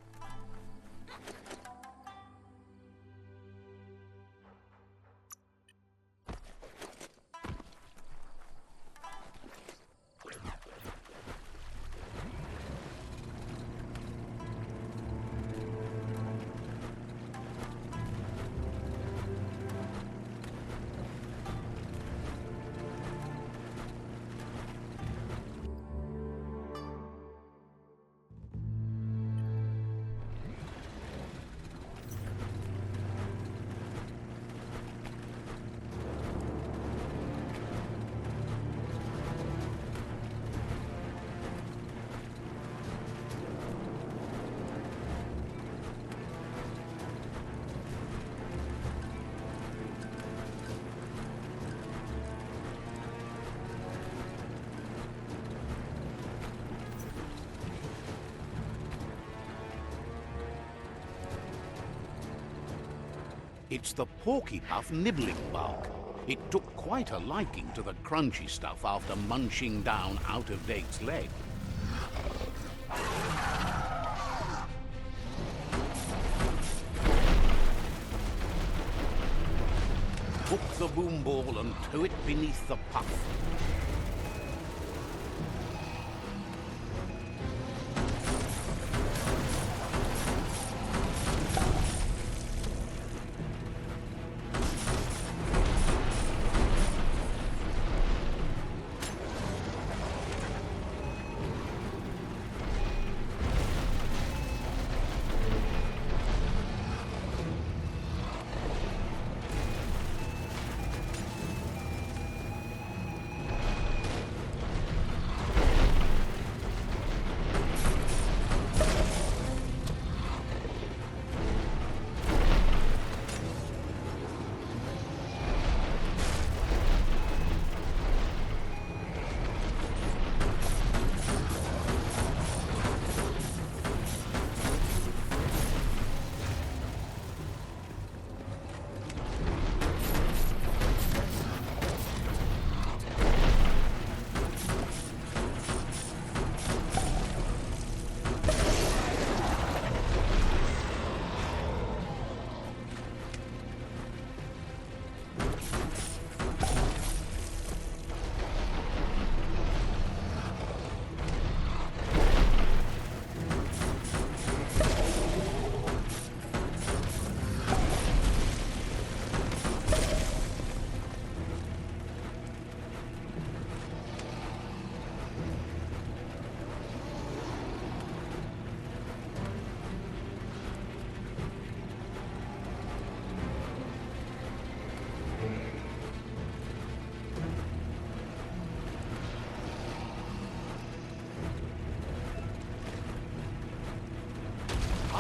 It's the porky puff nibbling bark. It took quite a liking to the crunchy stuff after munching down Out of Date's leg. Hook the boom ball and tow it beneath the puff.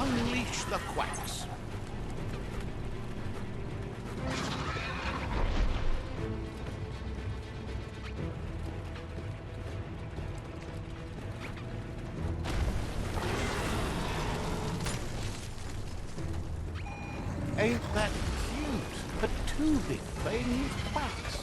Unleash the quacks. Ain't that cute? The two big playing with quacks.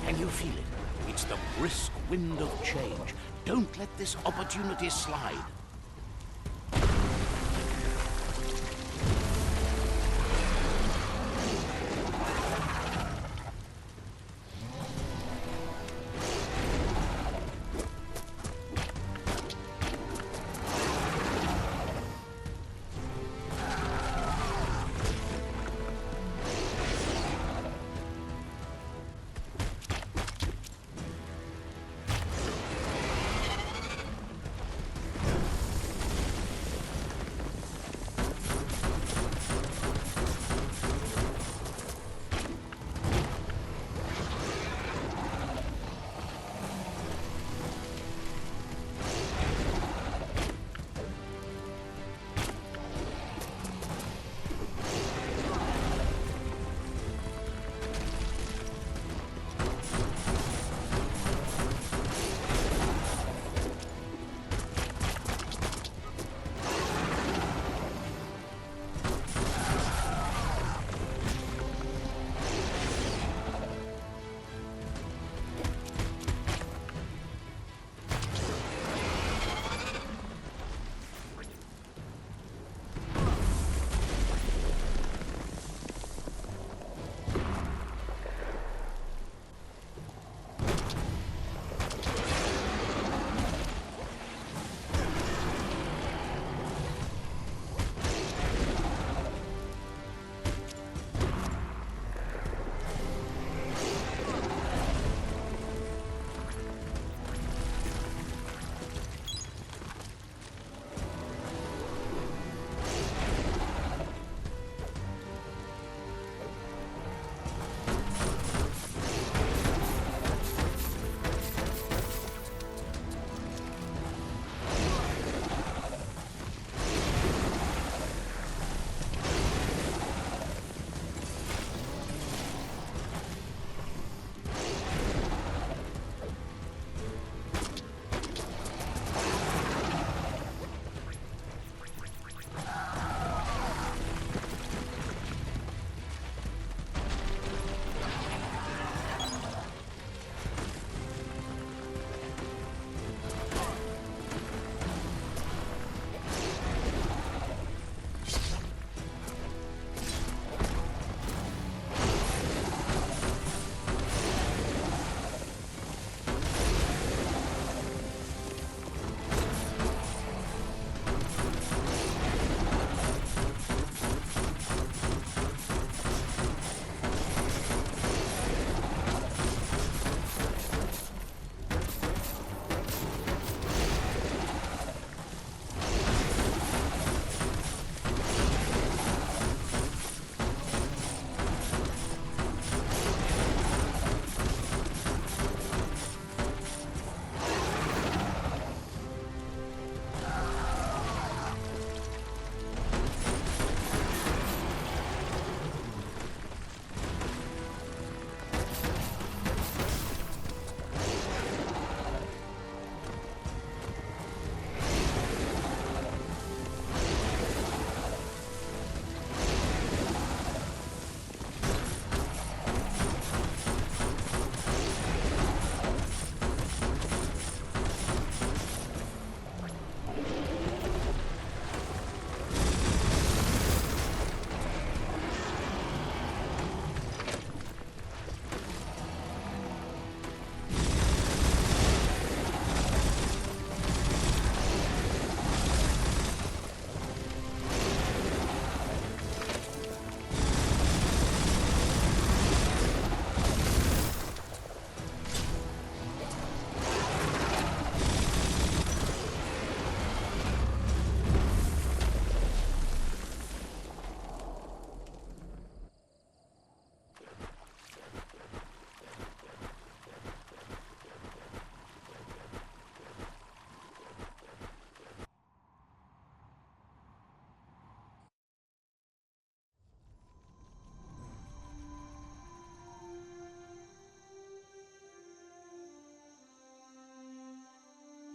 Can you feel it? It's the brisk wind of change. Don't let this opportunity slide.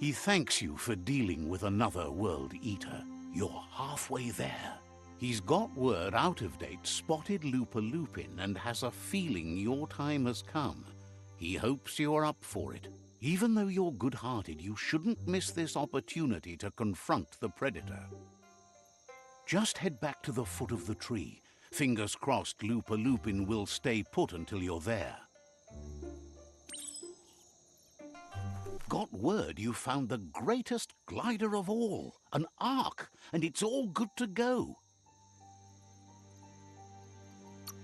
He thanks you for dealing with another World Eater. You're halfway there. He's got word Out of Date spotted Lupin and has a feeling your time has come. He hopes you're up for it. Even though you're good-hearted, you shouldn't miss this opportunity to confront the Predator. Just head back to the foot of the tree. Fingers crossed Lupin will stay put until you're there. Got word you found the greatest glider of all, an Ark, and it's all good to go.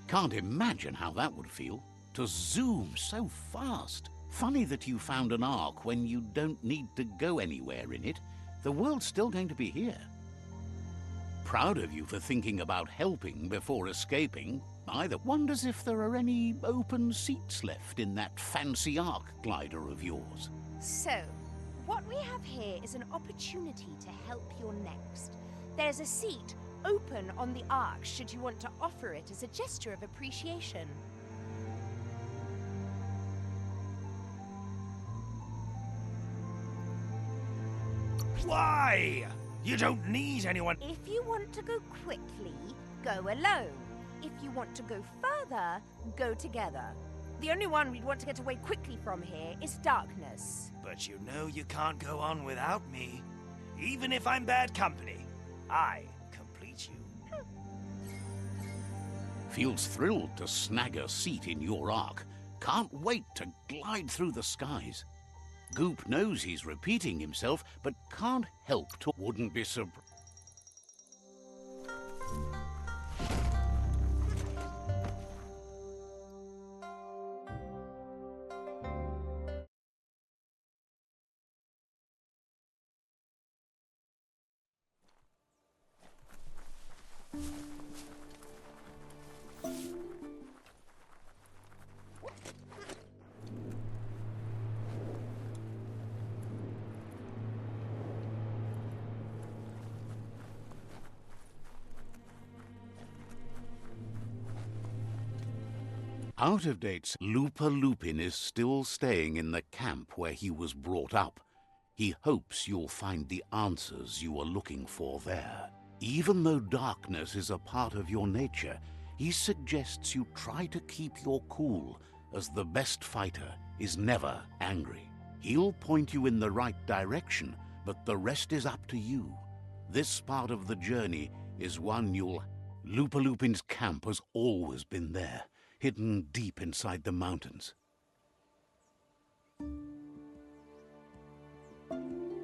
Can't imagine how that would feel, to zoom so fast. Funny that you found an Ark when you don't need to go anywhere in it. The world's still going to be here. Proud of you for thinking about helping before escaping. Either wonders if there are any open seats left in that fancy Ark glider of yours. So, what we have here is an opportunity to help your next. There's a seat open on the Ark should you want to offer it as a gesture of appreciation. Why? You don't need anyone. If you want to go quickly, go alone. If you want to go further, go together. The only one we'd want to get away quickly from here is darkness. But you know you can't go on without me. Even if I'm bad company, I complete you. Feels thrilled to snag a seat in your Ark. Can't wait to glide through the skies. Goop knows he's repeating himself, but can't help to... Wouldn't be surprised. Out of Date's Lupin is still staying in the camp where he was brought up. He hopes you'll find the answers you are looking for there. Even though darkness is a part of your nature, he suggests you try to keep your cool, as the best fighter is never angry. He'll point you in the right direction, but the rest is up to you. This part of the journey is one you'll... Lupin's camp has always been there, hidden deep inside the mountains.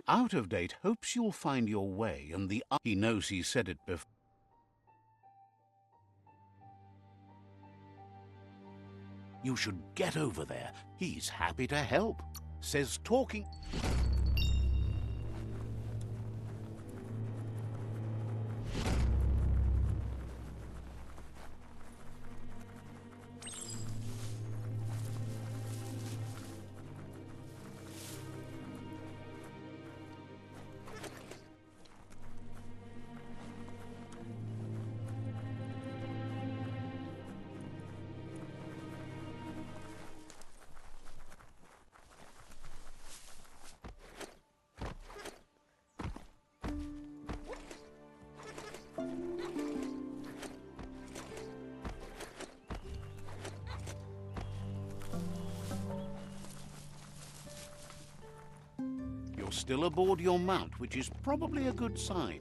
Out of Date hopes you'll find your way, and he knows he said it before. You should get over there. He's happy to help. Says talking... Still aboard your mount, which is probably a good sign.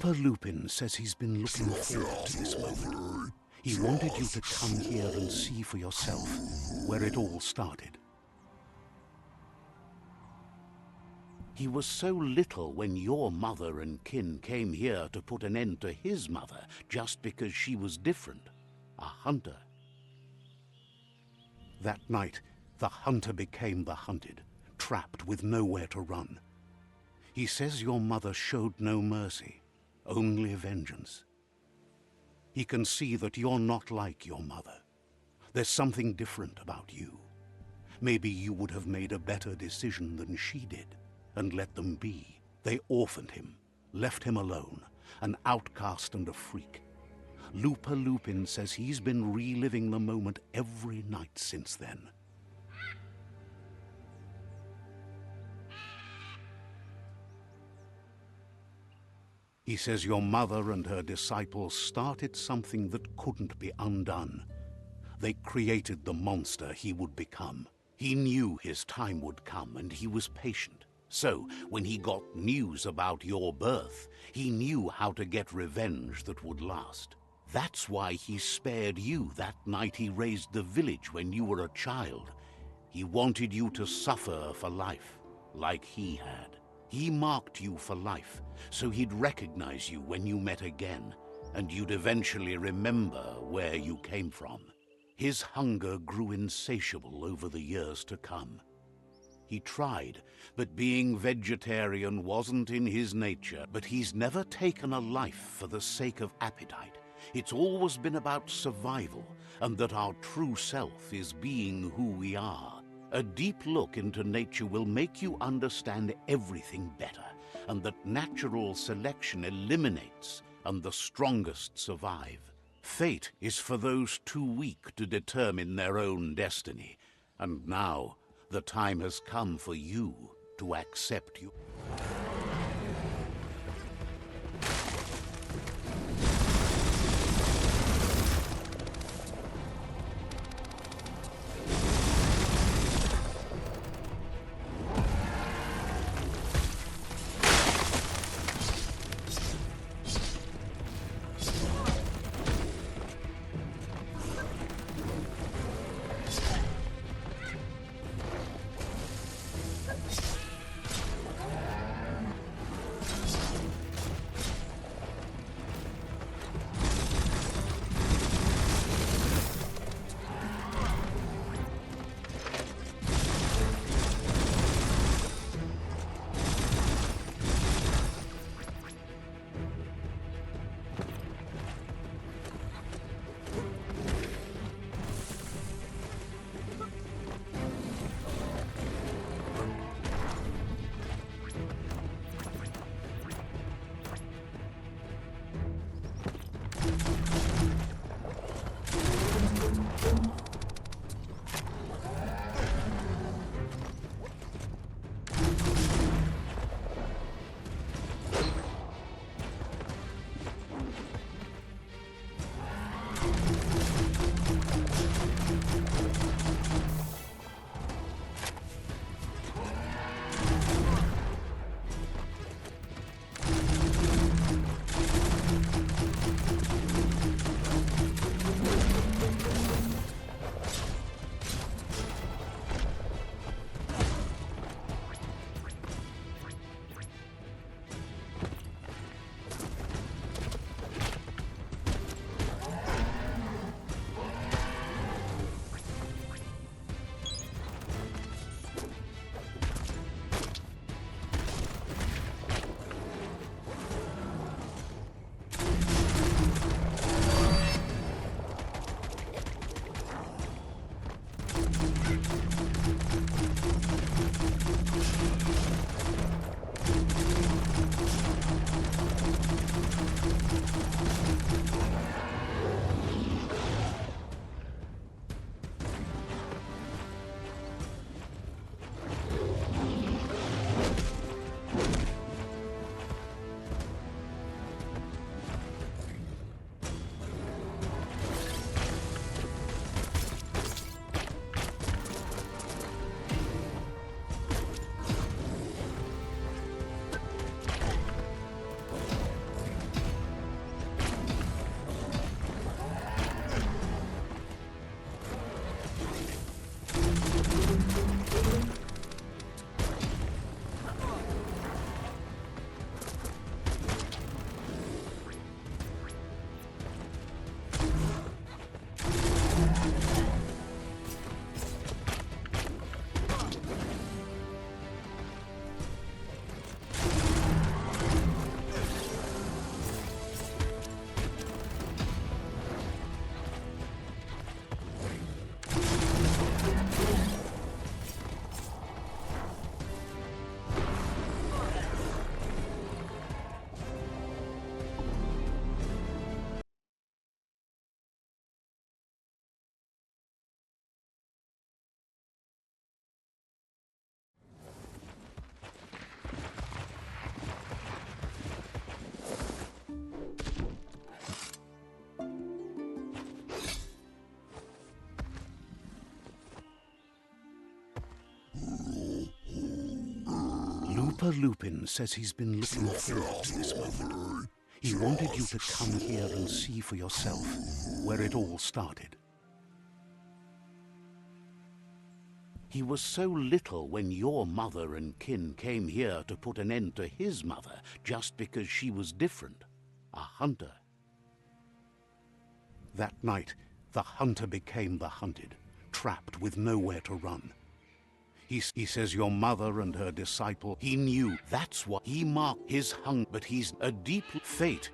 Looper Lupin says he's been looking forward to this moment. He wanted you to come here and see for yourself where it all started. He was so little when your mother and kin came here to put an end to his mother just because she was different, a hunter. That night, the hunter became the hunted, trapped with nowhere to run. He says your mother showed no mercy, only vengeance. He can see that you're not like your mother. There's something different about you. Maybe you would have made a better decision than she did, and let them be. They orphaned him, left him alone, an outcast and a freak. Looper Lupin says he's been reliving the moment every night since then. He says your mother and her disciples started something that couldn't be undone. They created the monster he would become. He knew his time would come, and he was patient. So, when he got news about your birth, he knew how to get revenge that would last. That's why he spared you that night he raised the village when you were a child. He wanted you to suffer for life, like he had. He marked you for life, so he'd recognize you when you met again, and you'd eventually remember where you came from. His hunger grew insatiable over the years to come. He tried, but being vegetarian wasn't in his nature. But he's never taken a life for the sake of appetite. It's always been about survival, and that our true self is being who we are. A deep look into nature will make you understand everything better, and that natural selection eliminates, and the strongest survive. Fate is for those too weak to determine their own destiny, and now the time has come for you to accept you. Looper Lupin says he's been looking forward to this moment. He wanted you to come here and see for yourself where it all started. He was so little when your mother and kin came here to put an end to his mother just because she was different, a hunter. That night, the hunter became the hunted, trapped with nowhere to run. He says your mother and her disciple, he knew that's what he marked his hunger, but he's a deep fate.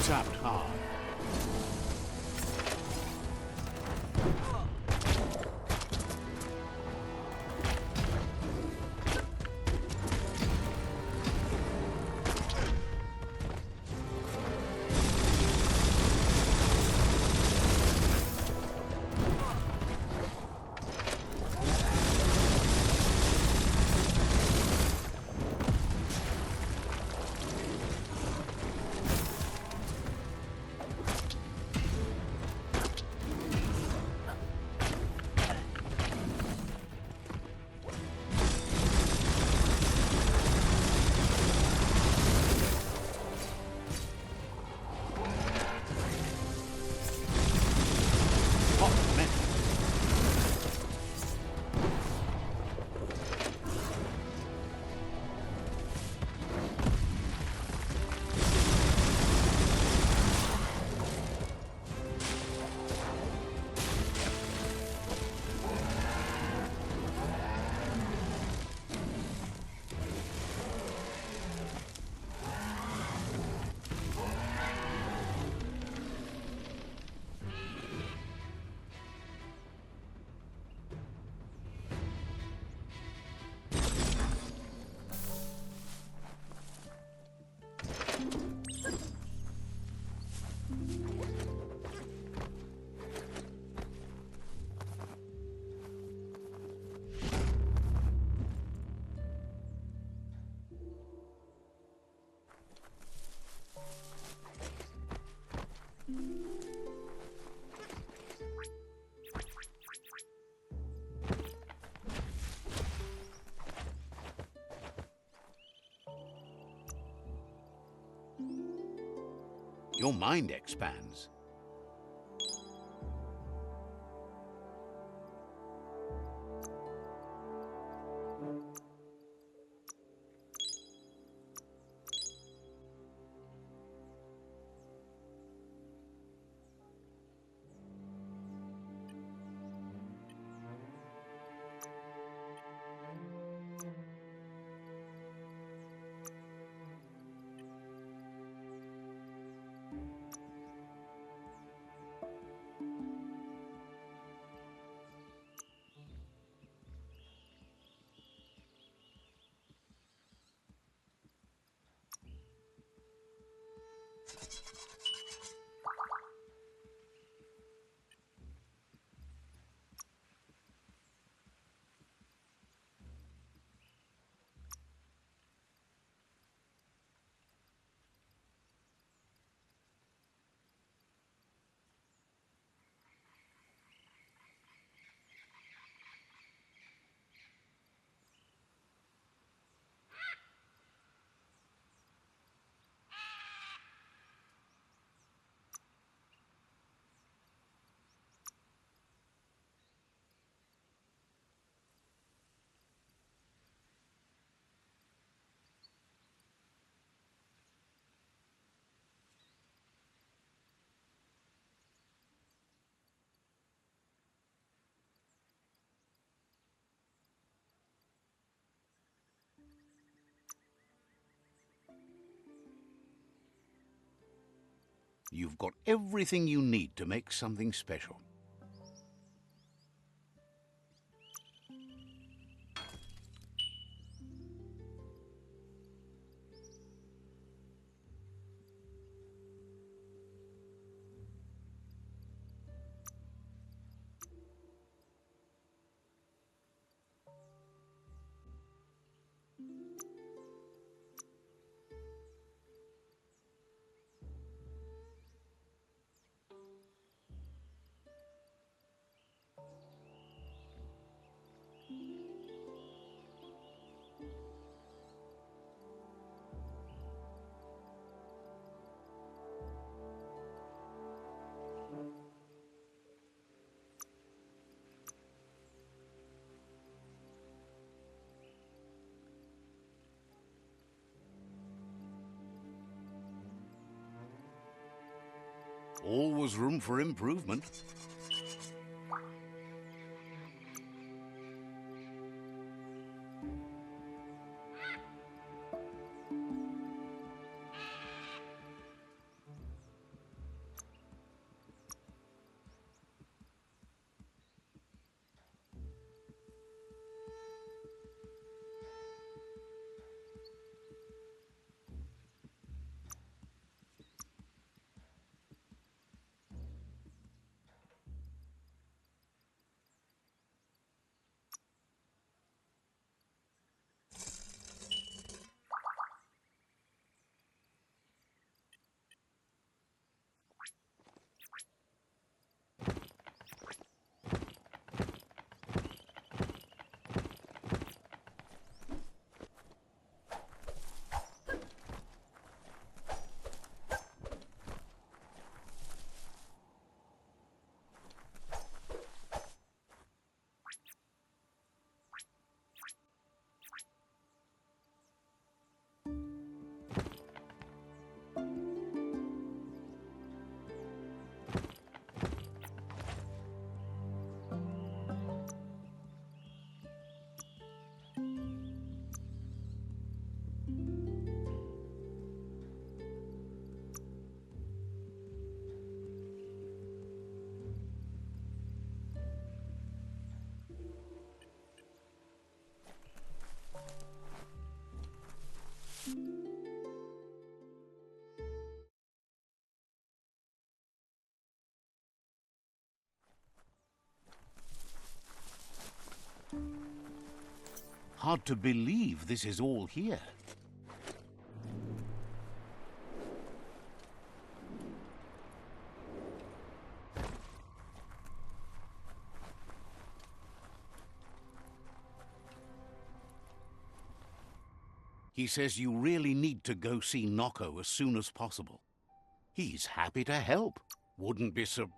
Tapped hard. Your mind expands. You've got everything you need to make something special. Always room for improvement. Hard to believe this is all here. He says you really need to go see Noko as soon as possible. He's happy to help. Wouldn't be so...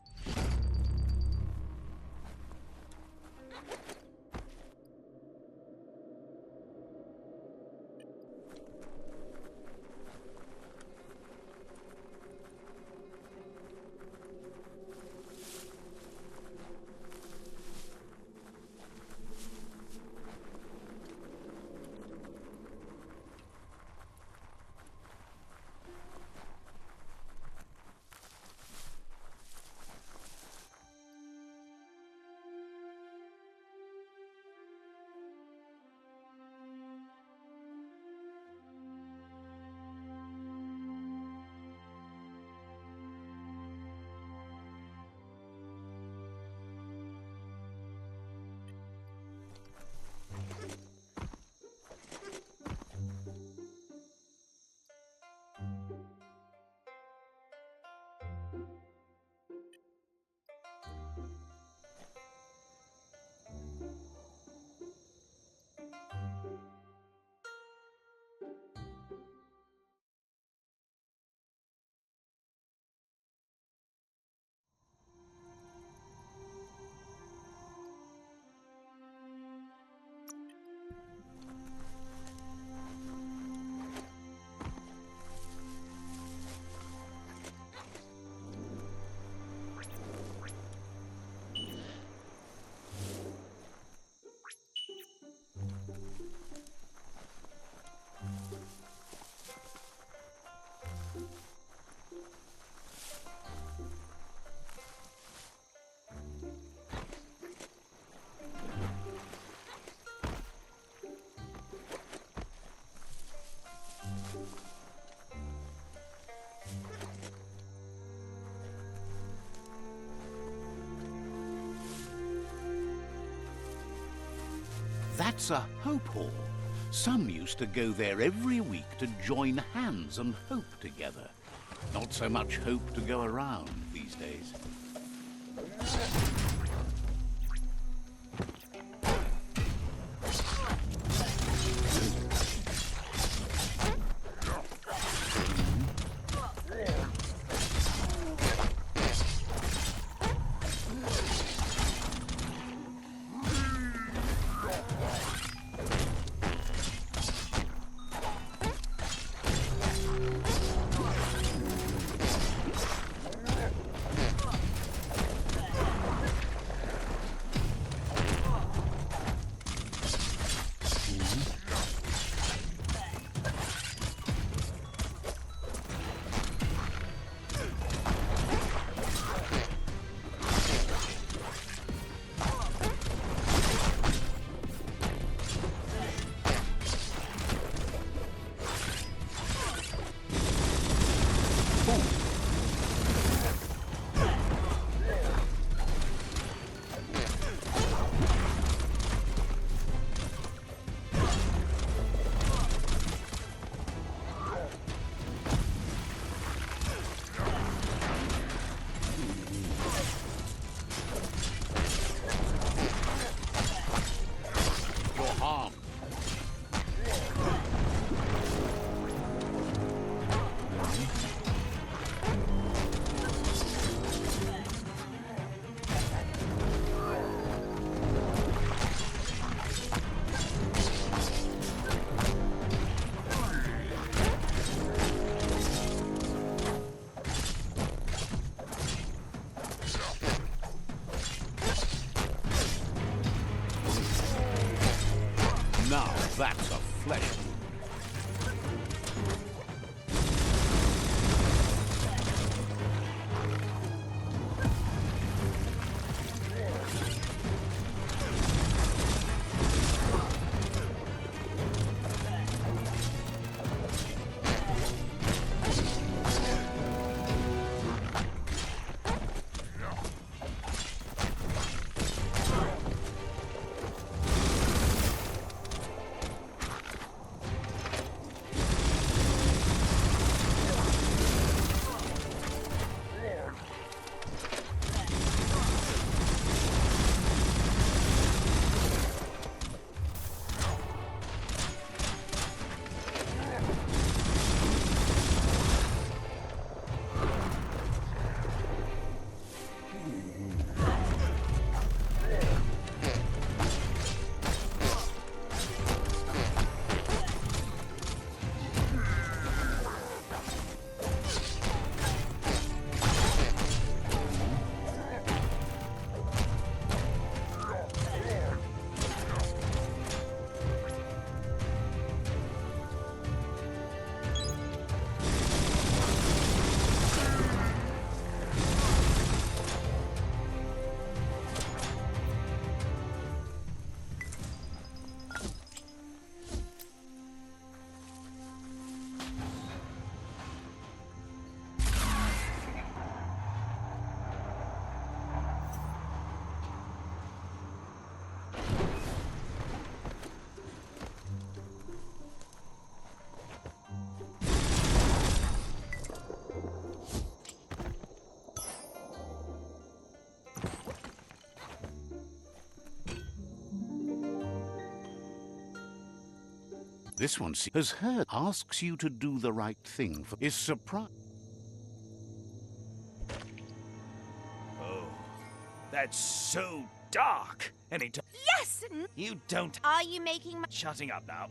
That's a hope hall. Some used to go there every week to join hands and hope together. Not so much hope to go around these days. Now that's a flesh wound. This one has heard, asks you to do the right thing, is surprised. Oh, that's so dark. Yes! You don't... Are you making my... Shutting up now.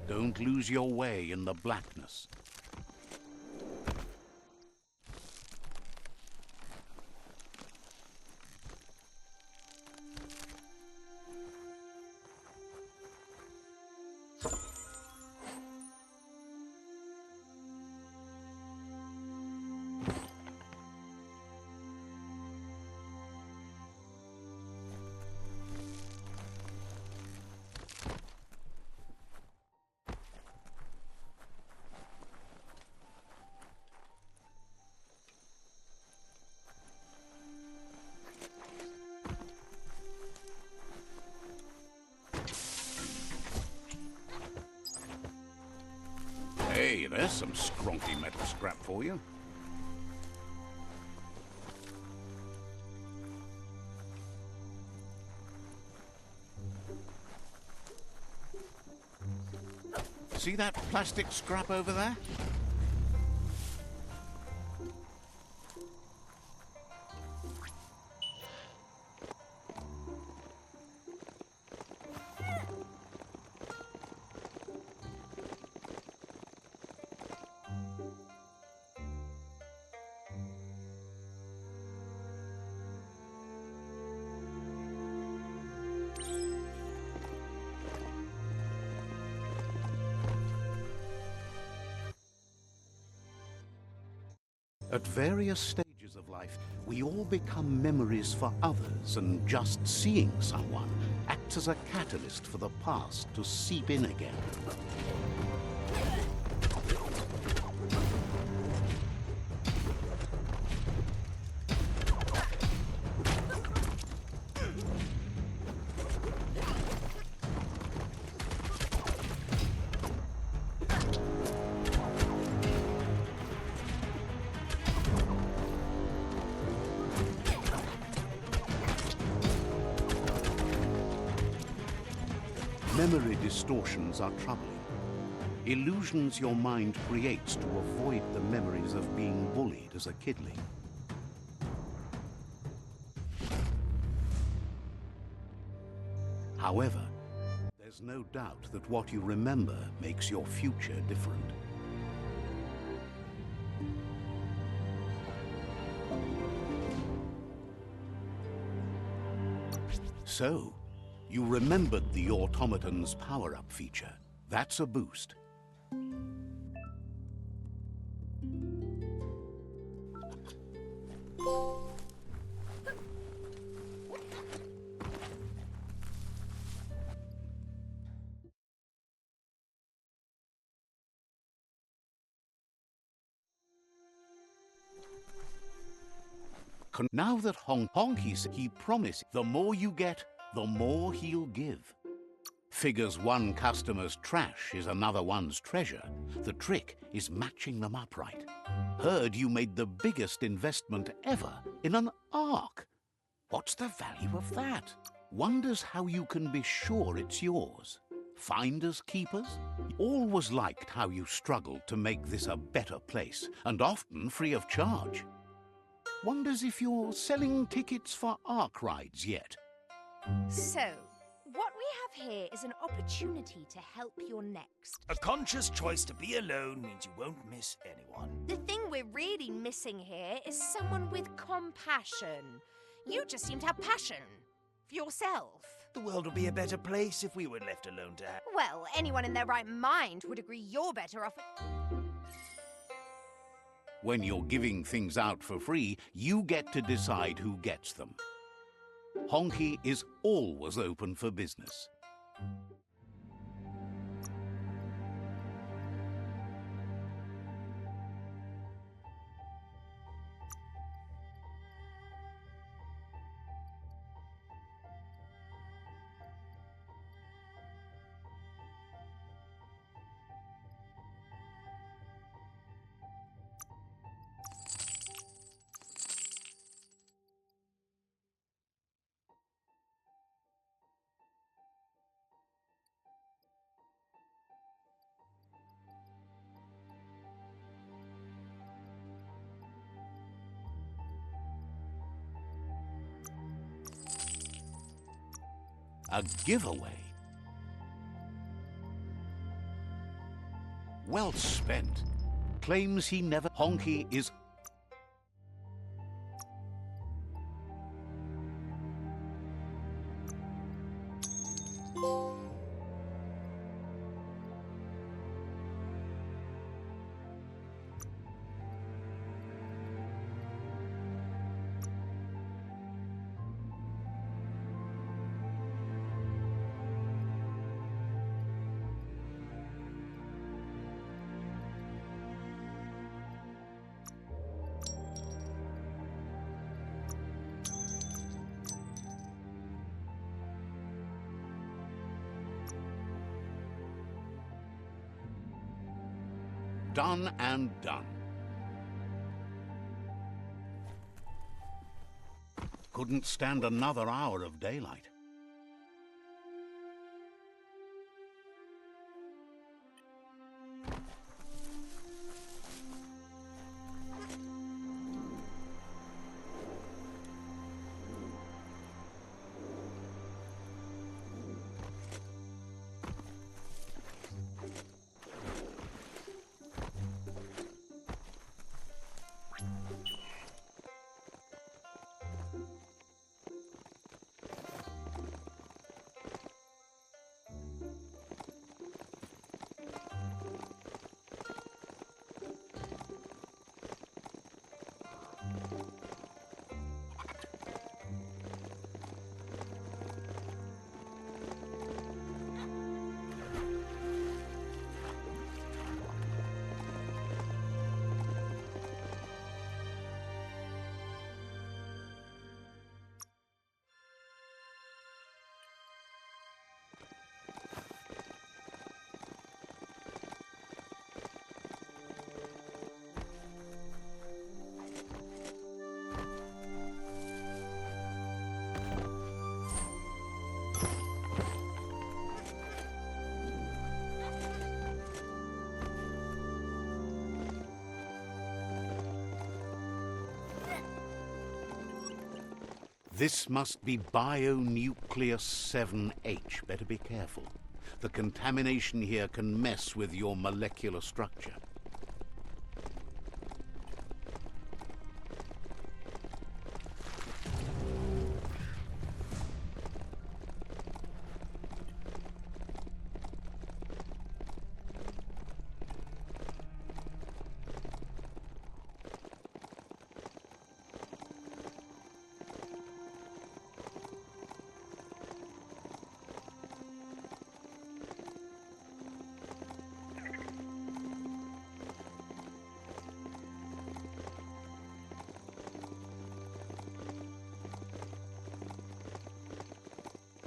Don't lose your way in the blackness. Hey, there's some scronky metal scrap for you. See that plastic scrap over there? At various stages of life, we all become memories for others, and just seeing someone acts as a catalyst for the past to seep in again. Memory distortions are troubling. Illusions your mind creates to avoid the memories of being bullied as a kidling. However, there's no doubt that what you remember makes your future different. So, you remembered the automaton's power-up feature. That's a boost. Now that Honky's he promised, the more you get, the more he'll give. Figures one customer's trash is another one's treasure. The trick is matching them up right. Heard you made the biggest investment ever in an Ark. What's the value of that? Wonders how you can be sure it's yours. Finders keepers? Always liked how you struggled to make this a better place, and often free of charge. Wonders if you're selling tickets for Ark rides yet. So, what we have here is an opportunity to help your next. A conscious choice to be alone means you won't miss anyone. The thing we're really missing here is someone with compassion. You just seem to have passion for yourself. The world would be a better place if we were left alone to have... Well, anyone in their right mind would agree you're better off... When you're giving things out for free, you get to decide who gets them. Honky is always open for business. A giveaway. Well spent. Claims he never... Honky is... Done and done. Couldn't stand another hour of daylight. This must be Bionucleus 7H. Better be careful. The contamination here can mess with your molecular structure.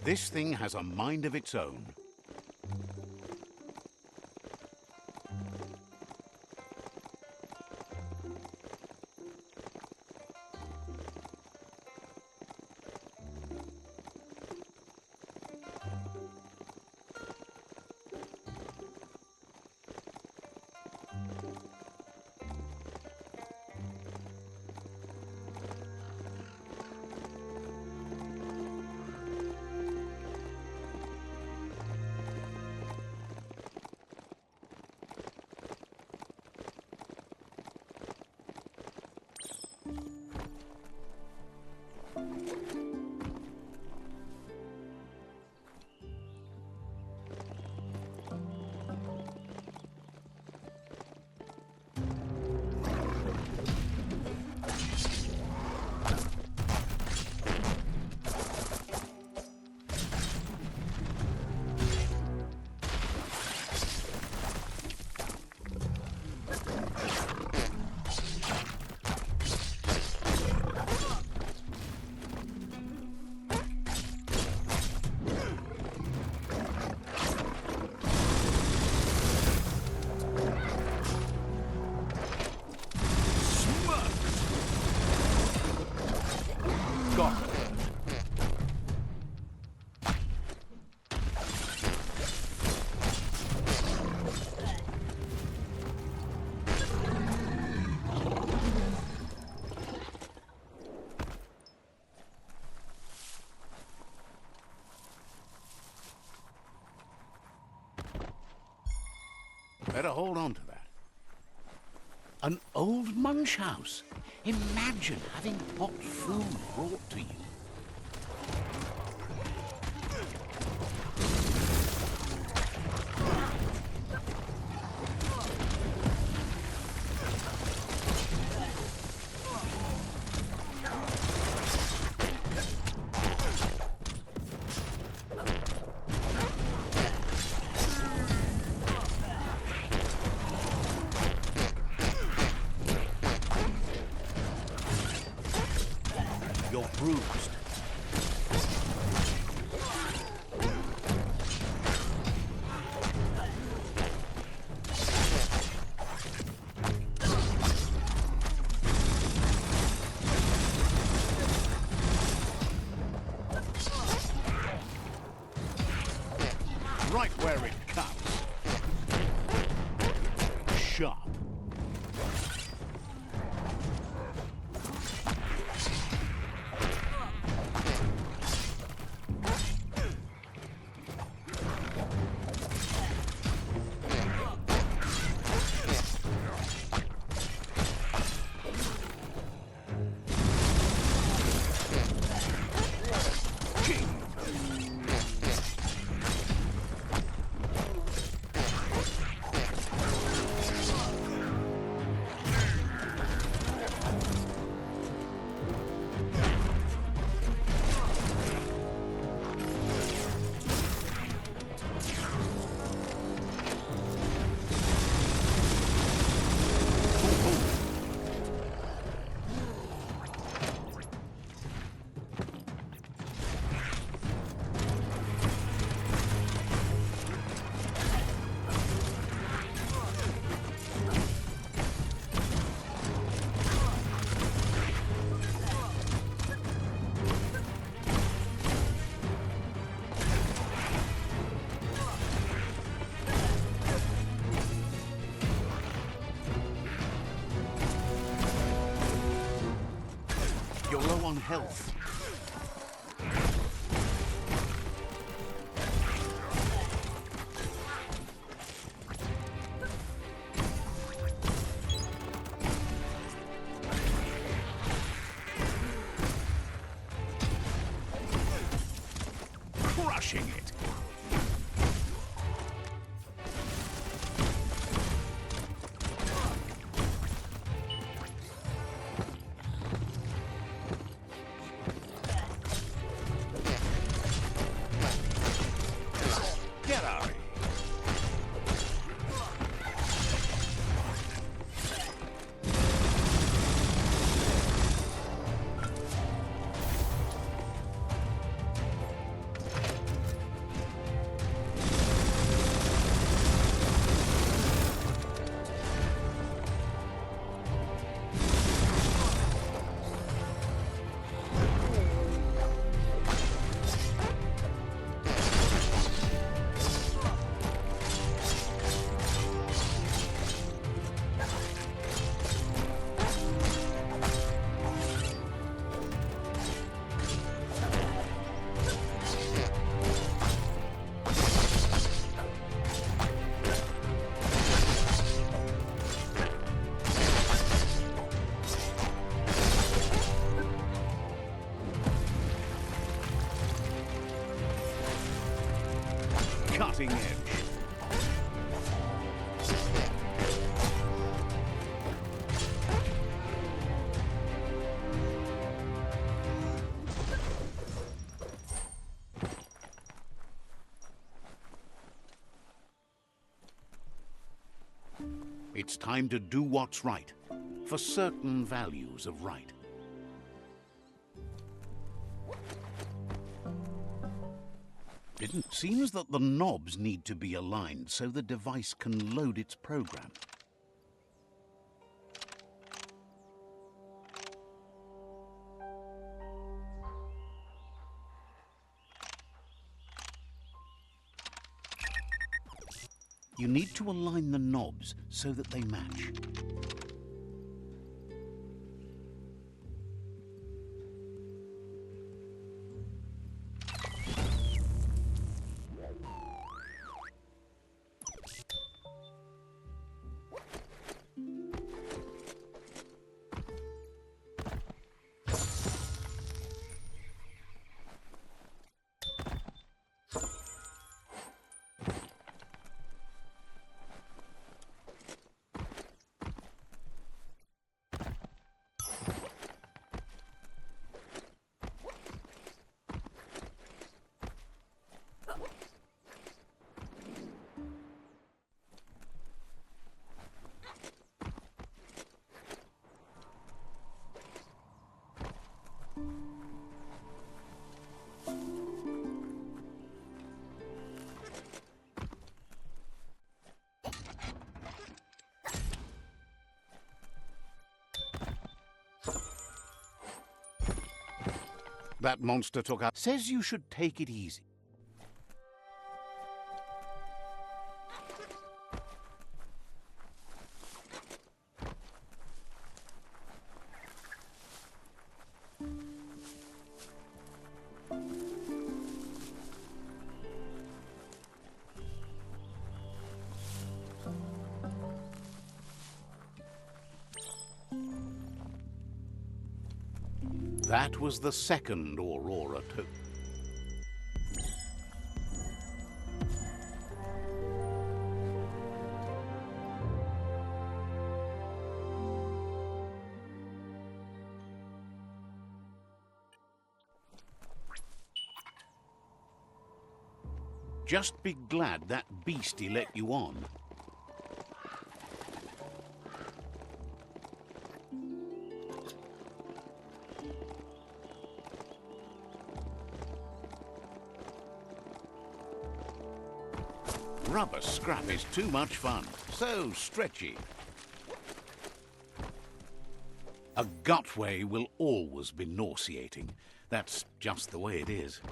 This thing has a mind of its own. Better hold on to that. An old munch house. Imagine having hot food brought to you. You're bruised. Right where it counts. Sharp. You're low on health. Crushing it. Get out of here. Cutting edge. It's time to do what's right, for certain values of right. It seems that the knobs need to be aligned so the device can load its program. You need to align the knobs so that they match. That monster took out. Says you should take it easy. That was the second Aurora token. Just be glad that beastie let you on. Rubber scrap is too much fun. So stretchy. A gutway will always be nauseating. That's just the way it is.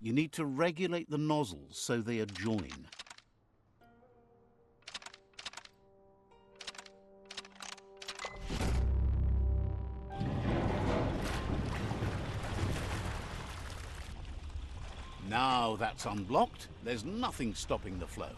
You need to regulate the nozzles so they adjoin. Now that's unblocked, there's nothing stopping the flow.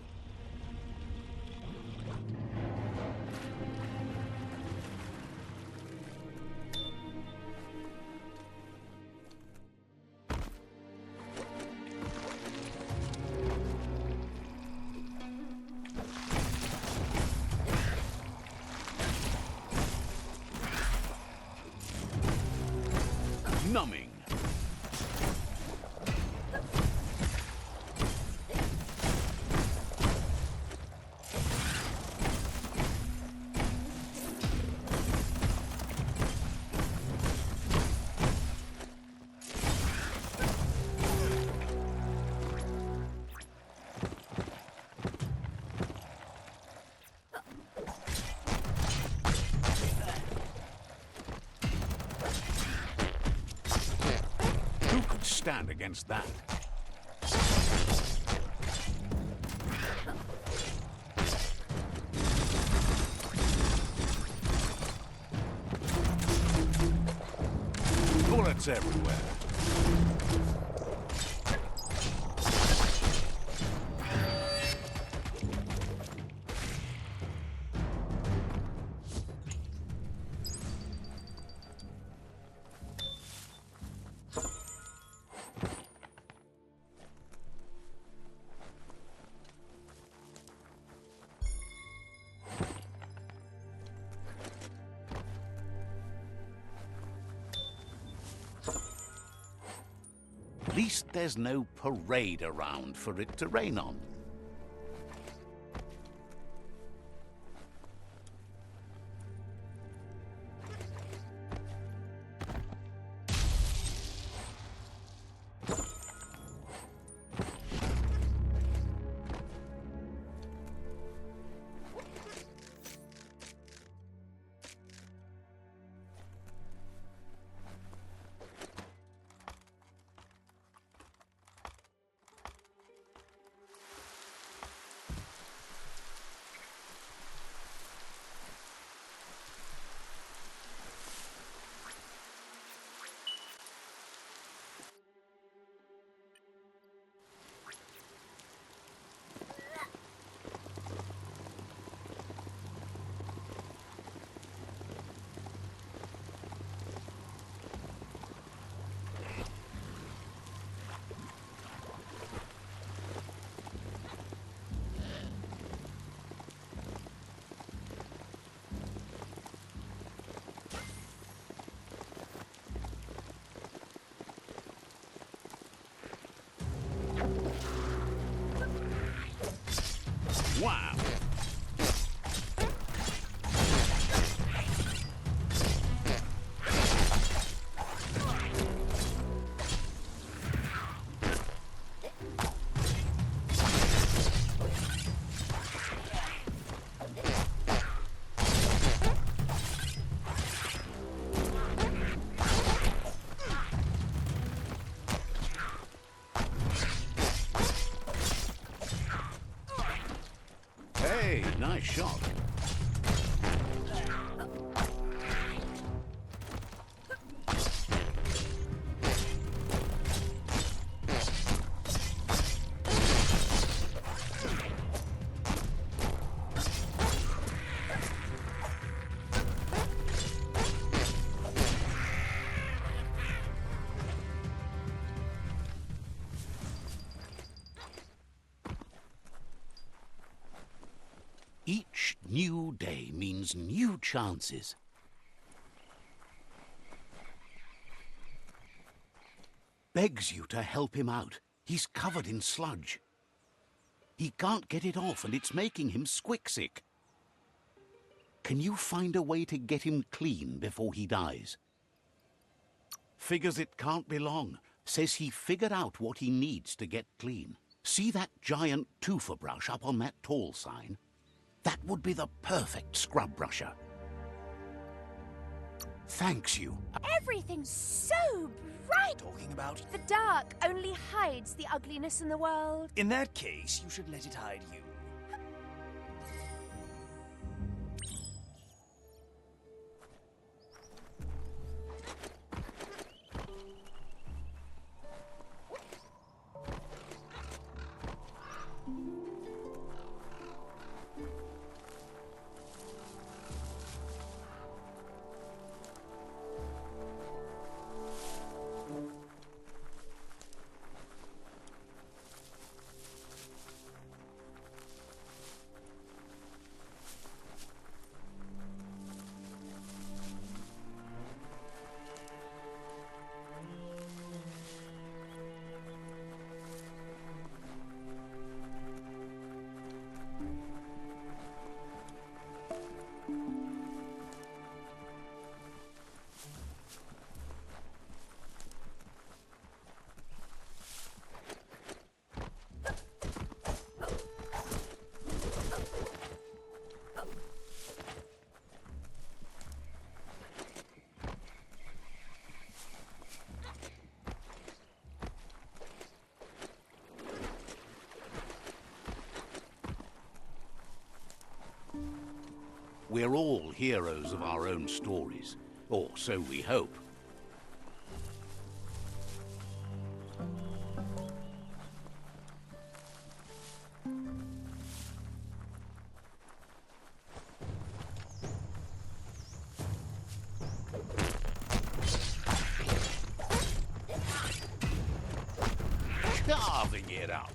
Numbing. Who could stand against that? Bullets everywhere. At least there's no parade around for it to rain on. Wow! Hey, nice shot. Each new day means new chances. Begs you to help him out. He's covered in sludge. He can't get it off and it's making him squick-sick. Can you find a way to get him clean before he dies? Figures it can't be long. Says he figured out what he needs to get clean. See that giant twofer brush up on that tall sign? That would be the perfect scrub brusher. Thanks you. Everything's so bright. Talking about? The dark only hides the ugliness in the world. In that case, you should let it hide you. We're all heroes of our own stories, or so we hope. Carving it up.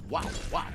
Wow, wow.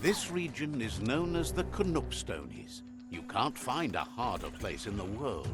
This region is known as the Canupstonies. You can't find a harder place in the world.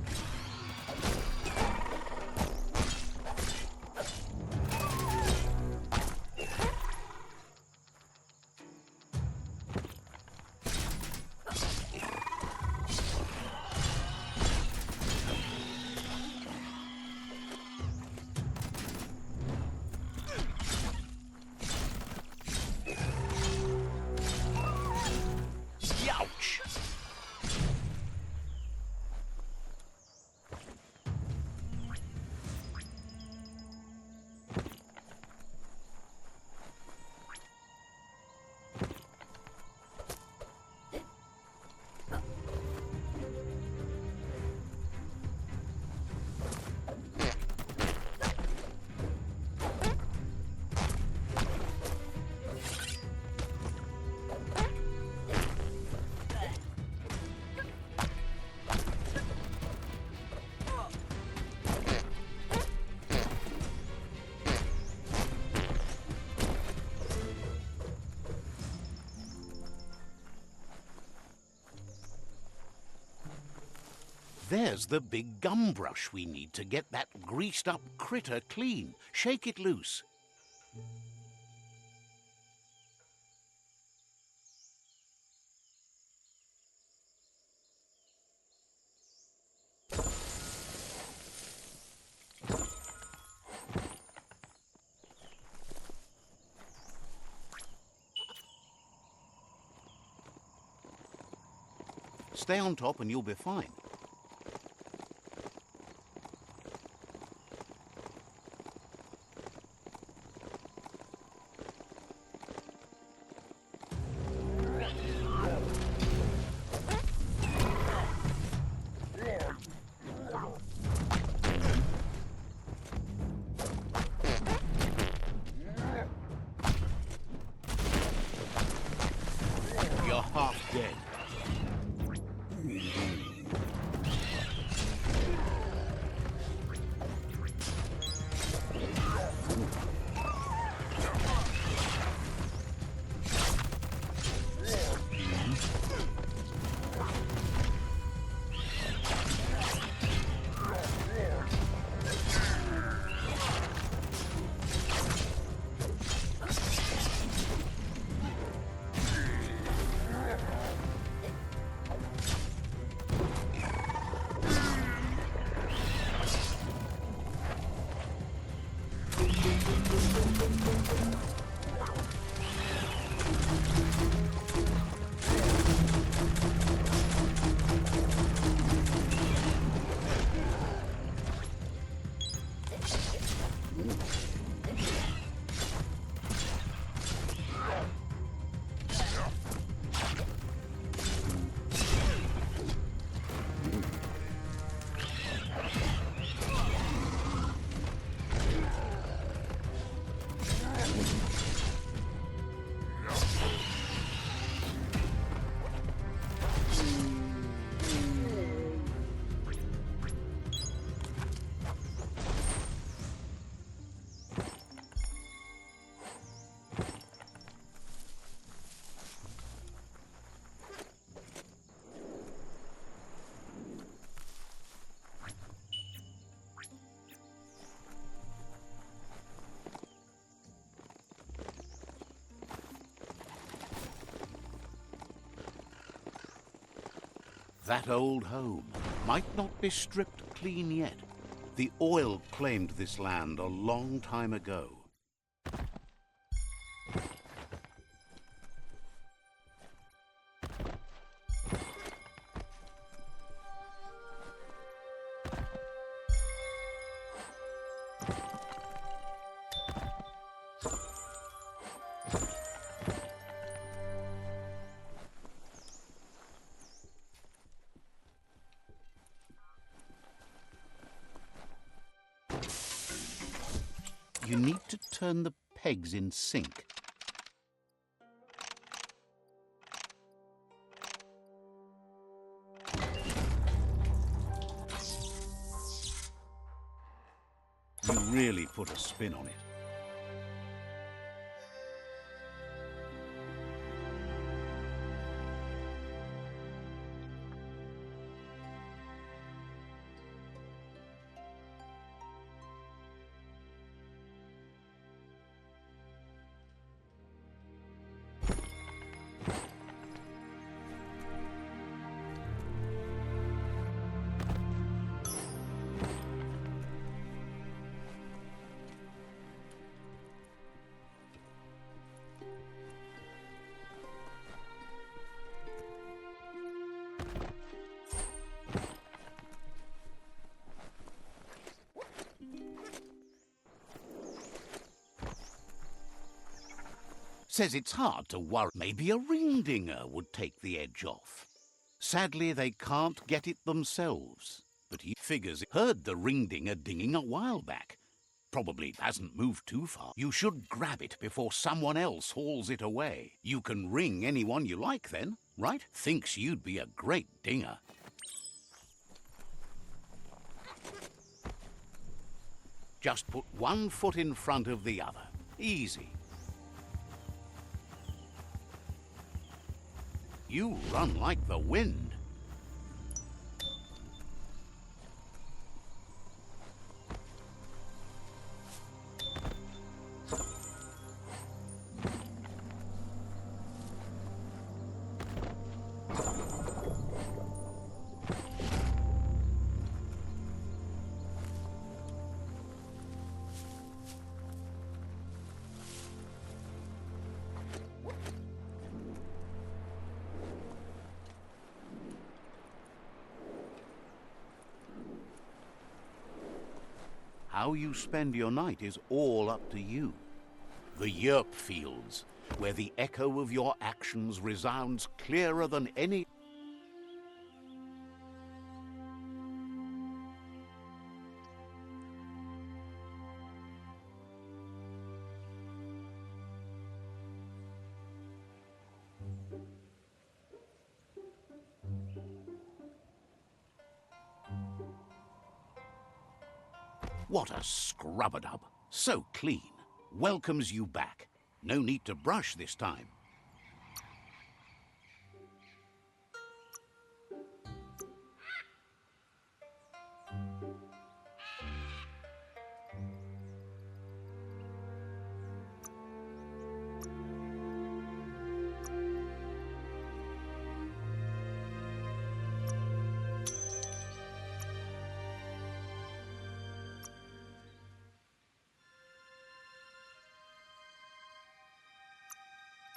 there's the big gum brush we need to get that greased-up critter clean. Shake it loose. Stay on top and you'll be fine. You're half dead. That old home might not be stripped clean yet. The oil claimed this land a long time ago. You need to turn the pegs in sync. You really put a spin on it. Says it's hard to worry. Maybe a ring-dinger would take the edge off. Sadly, they can't get it themselves. But he figures heard the ring-dinger dinging a while back. Probably hasn't moved too far. You should grab it before someone else hauls it away. You can ring anyone you like then, right? Thinks you'd be a great dinger. Just put one foot in front of the other. Easy. You run like the wind. How you spend your night is all up to you. The Yerp Fields, where the echo of your actions resounds clearer than any... What a scrub-a-dub. So clean. Welcomes you back. No need to brush this time.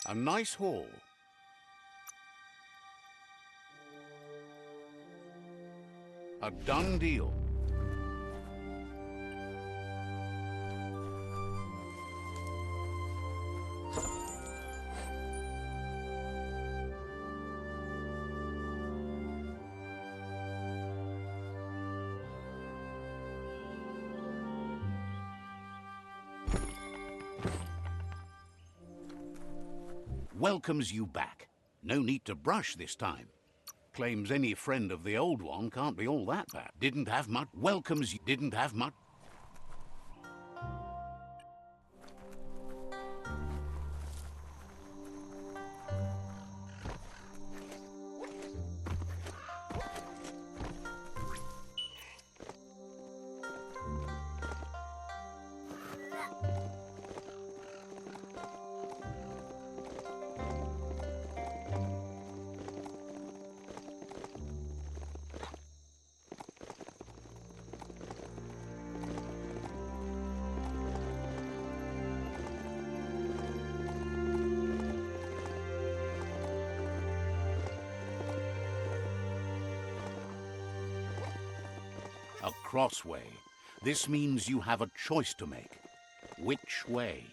A nice haul. A done deal. Welcomes you back. No need to brush this time. Claims any friend of the old one can't be all that bad. Didn't have much. Welcomes you. Didn't have much. A crossway. This means you have a choice to make. Which way?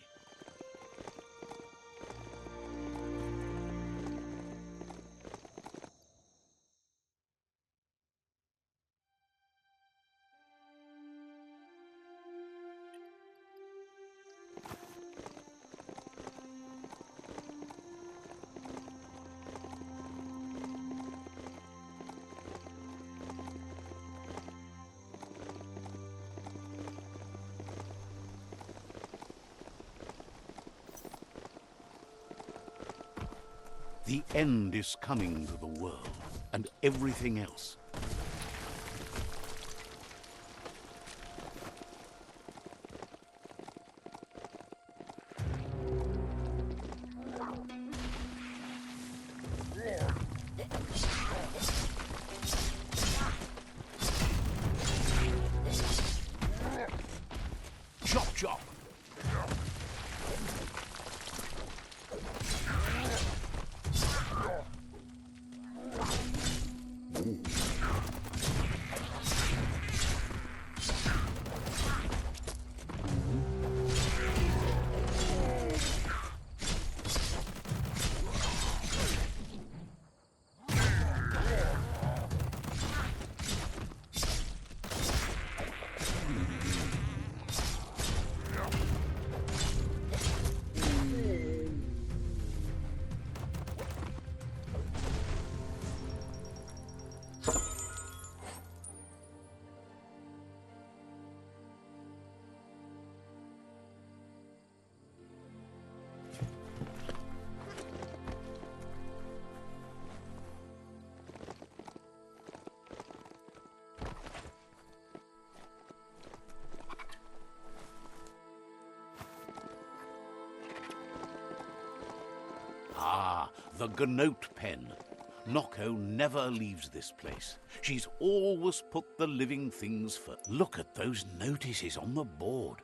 The end is coming to the world, and everything else. Chop, chop! Ah, the Gnote pen. Noko never leaves this place. She's always put the living things first. Look at those notices on the board.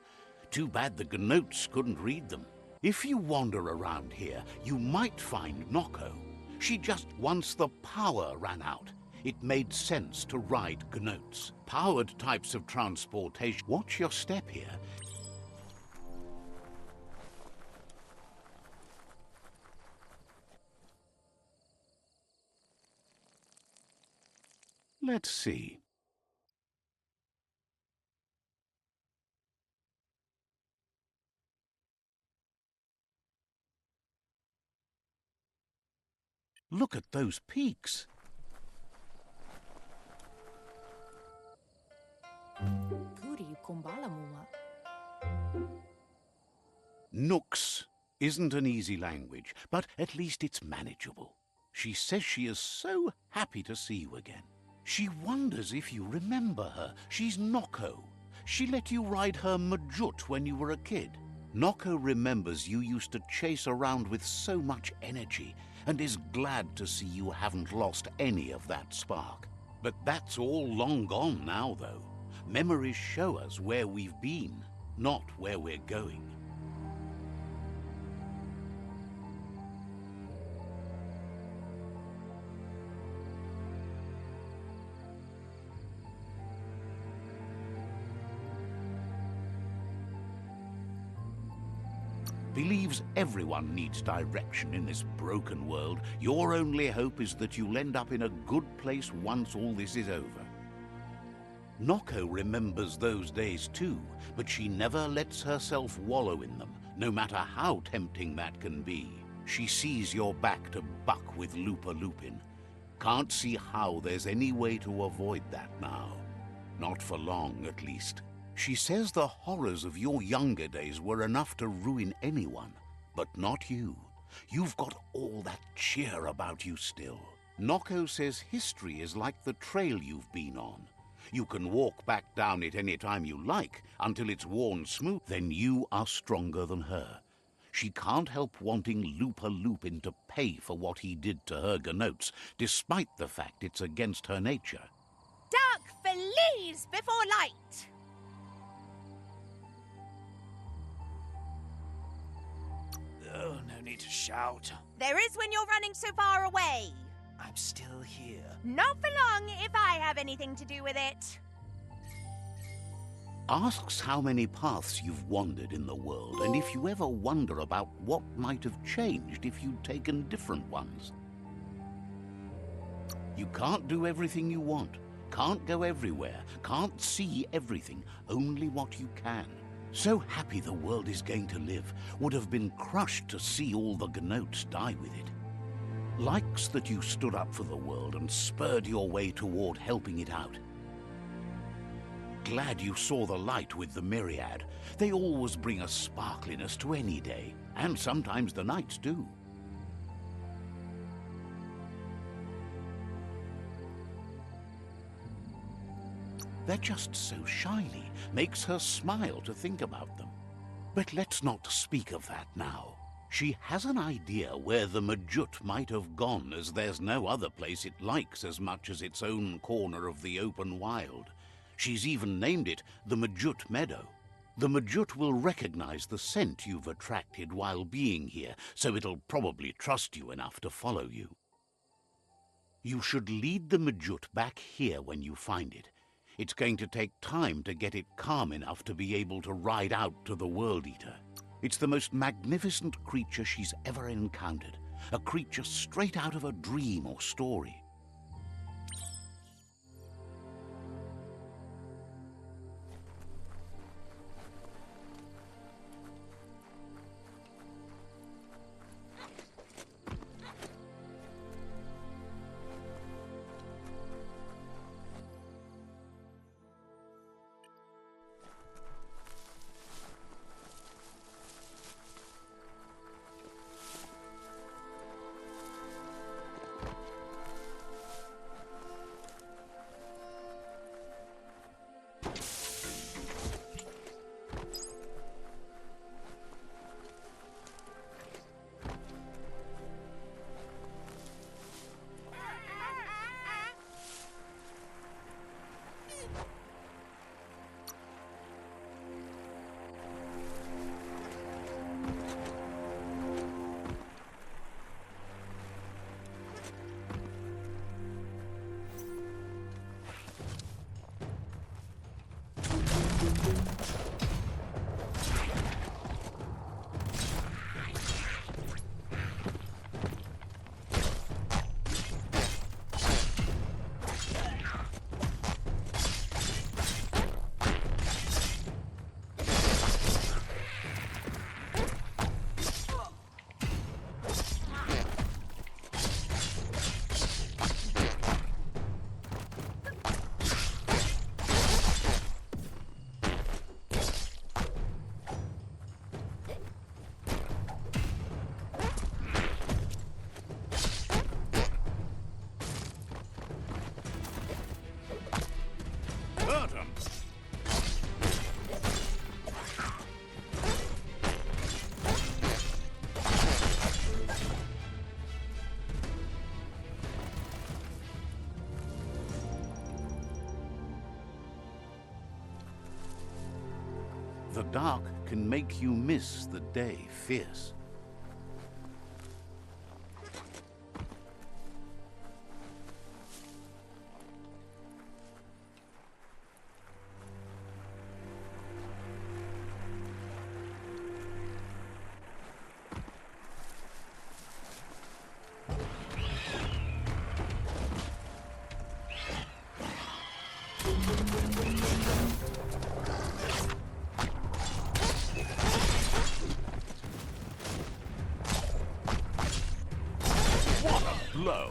Too bad the Gnotes couldn't read them. If you wander around here, you might find Noko. She just once the power ran out. it made sense to ride gnotes. Powered types of transportation. Watch your step here. Let's see. Look at those peaks. Nooks isn't an easy language, but at least it's manageable. She says she is so happy to see you again. She wonders if you remember her. She's Noko. She let you ride her Majut when you were a kid. Noko remembers you used to chase around with so much energy and is glad to see you haven't lost any of that spark. But that's all long gone now, though. Memories show us where we've been, not where we're going. Believes everyone needs direction in this broken world. Your only hope is that you'll end up in a good place once all this is over. Noko remembers those days too, but she never lets herself wallow in them, no matter how tempting that can be. She sees you're back to buck with Lupa Lupin. Can't see how there's any way to avoid that now. Not for long, at least. She says the horrors of your younger days were enough to ruin anyone, but not you. You've got all that cheer about you still. Noko says history is like the trail you've been on. You can walk back down it any time you like until it's worn smooth. Then you are stronger than her. She can't help wanting Lupa Lupin to pay for what he did to her Gnotes, despite the fact it's against her nature. Dark flees before light! Oh, no need to shout. There is when you're running so far away. I'm still here. Not for long if I have anything to do with it. Asks how many paths you've wandered in the world, and if you ever wonder about what might have changed if you'd taken different ones. You can't do everything you want, can't go everywhere, can't see everything, only what you can. So happy the world is going to live, would have been crushed to see all the Gnotes die with it. Likes that you stood up for the world and spurred your way toward helping it out. Glad you saw the light with the myriad. They always bring a sparkliness to any day, and sometimes the nights do. They're just so shiny, makes her smile to think about them. But let's not speak of that now. She has an idea where the Majut might have gone, as there's no other place it likes as much as its own corner of the open wild. She's even named it the Majut Meadow. The Majut will recognize the scent you've attracted while being here, so it'll probably trust you enough to follow you. You should lead the Majut back here when you find it. It's going to take time to get it calm enough to be able to ride out to the Worldeater. It's the most magnificent creature she's ever encountered, a creature straight out of a dream or story. The dark can make you miss the day fierce. Blow.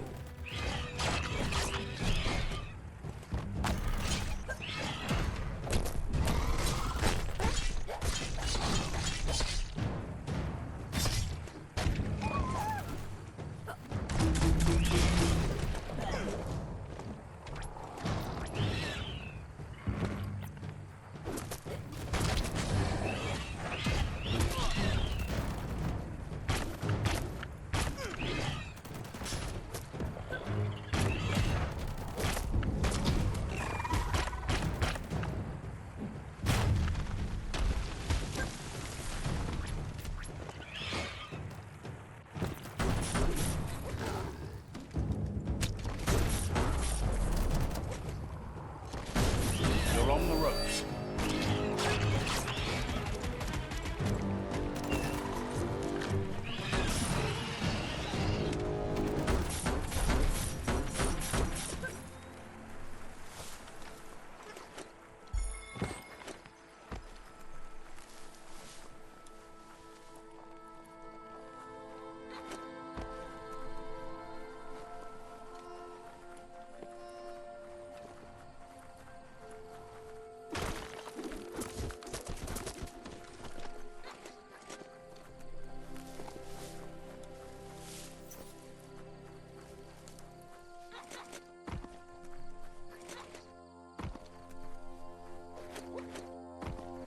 You're on the ropes.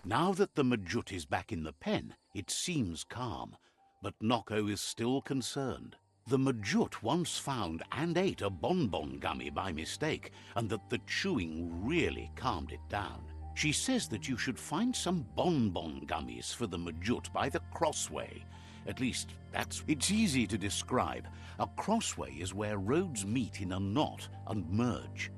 Now that the Majut is back in the pen, it seems calm, but Noko is still concerned. The Majut once found and ate a bonbon gummy by mistake, and that the chewing really calmed it down. She says that you should find some bonbon gummies for the Majut by the crossway. At least, it's easy to describe. A crossway is where roads meet in a knot and merge.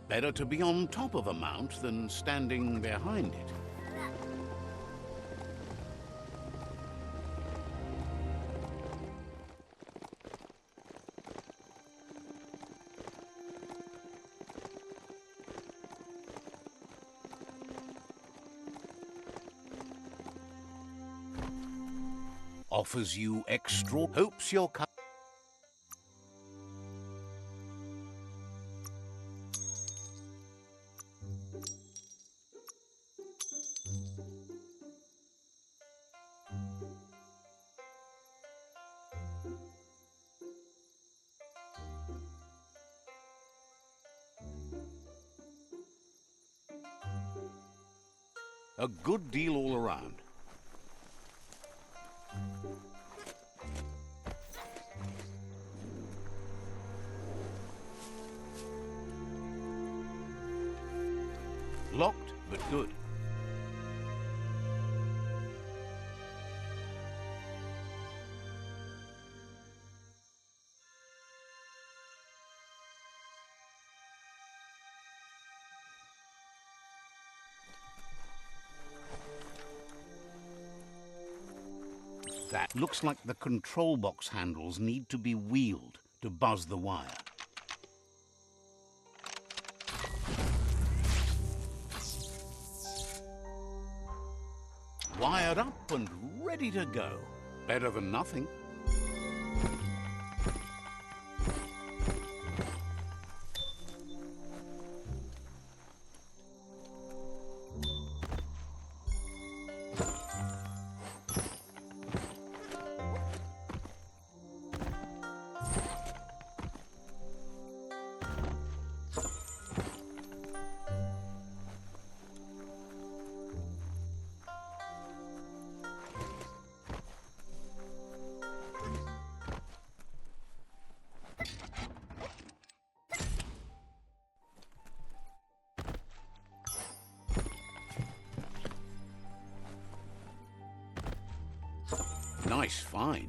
Better to be on top of a mount than standing behind it. Offers you extra, hopes your a good deal all around. Locked, but good. That looks like the control box handles need to be wheeled to buzz the wire. Wired up and ready to go. Better than nothing. Nice find.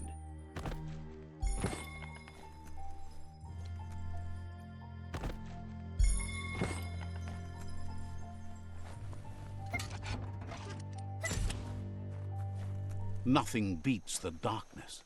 Nothing beats the darkness.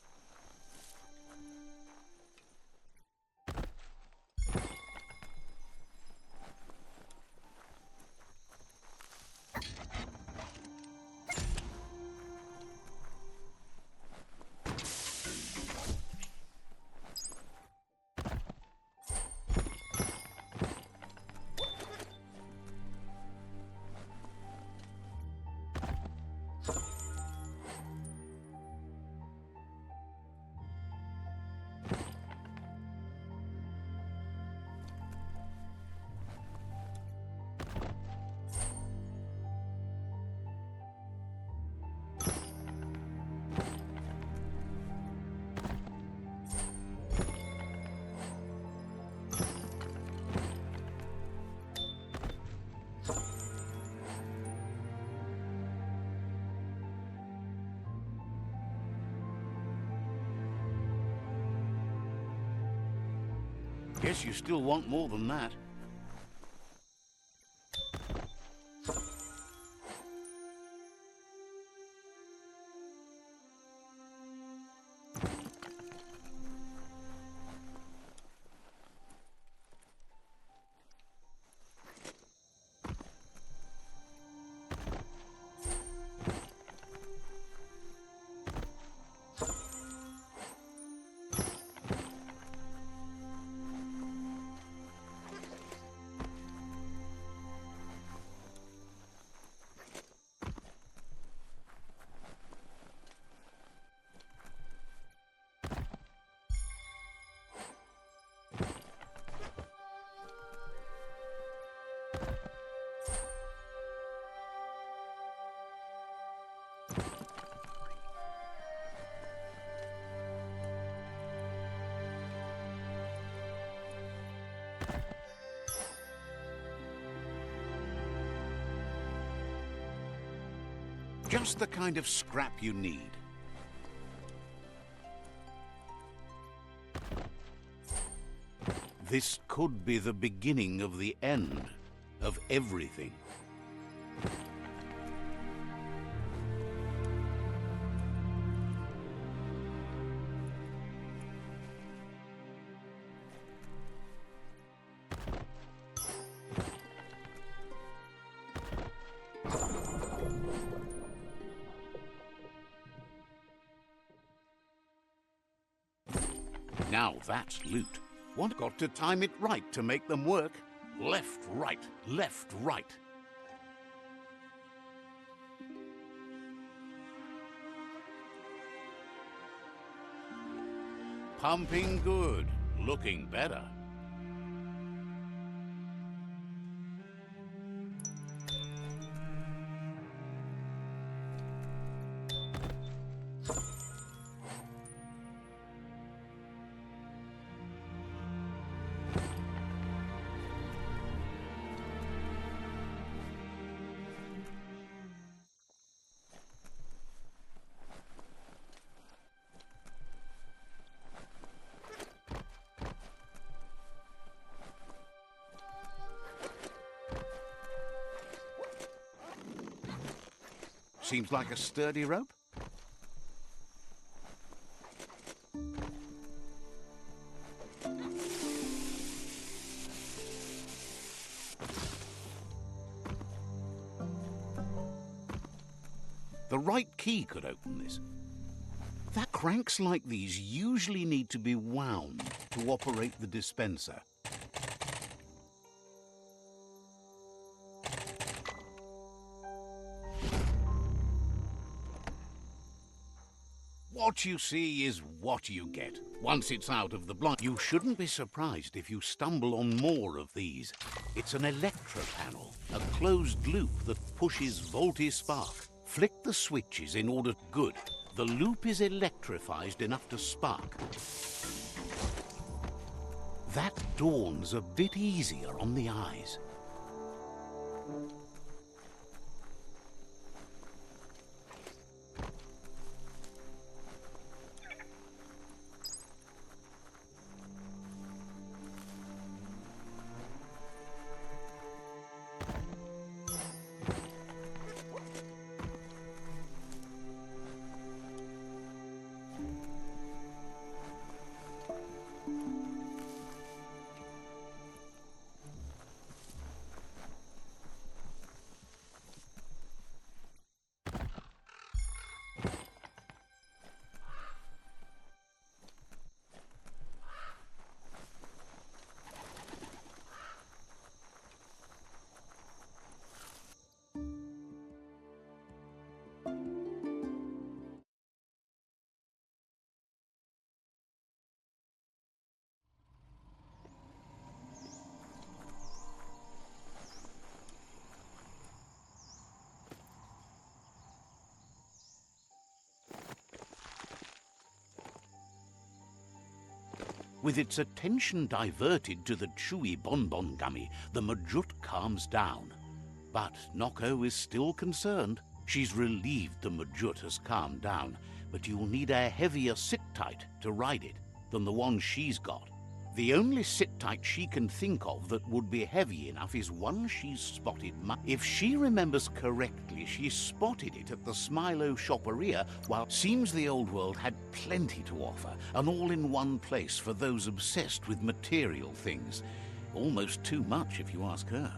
Guess you still want more than that. Just the kind of scrap you need. This could be the beginning of the end of everything. Now that's loot. One got to time it right to make them work. Left, right, left, right. Pumping good, looking better. Seems like a sturdy rope. The right key could open this. That cranks like these usually need to be wound to operate the dispenser. What you see is what you get. Once it's out of the blind, you shouldn't be surprised if you stumble on more of these. It's an electropanel, a closed loop that pushes volty spark. Flick the switches in order good. The loop is electrified enough to spark. That dawns a bit easier on the eyes. With its attention diverted to the chewy bonbon gummy, the Majut calms down. But Noko is still concerned. She's relieved the Majut has calmed down, but you'll need a heavier sit-tight to ride it than the one she's got. The only sit-tight she can think of that would be heavy enough is one she's spotted. If she remembers correctly, she spotted it at the Smilo Shopperia, while seems the old world had plenty to offer, and all in one place for those obsessed with material things. Almost too much, if you ask her.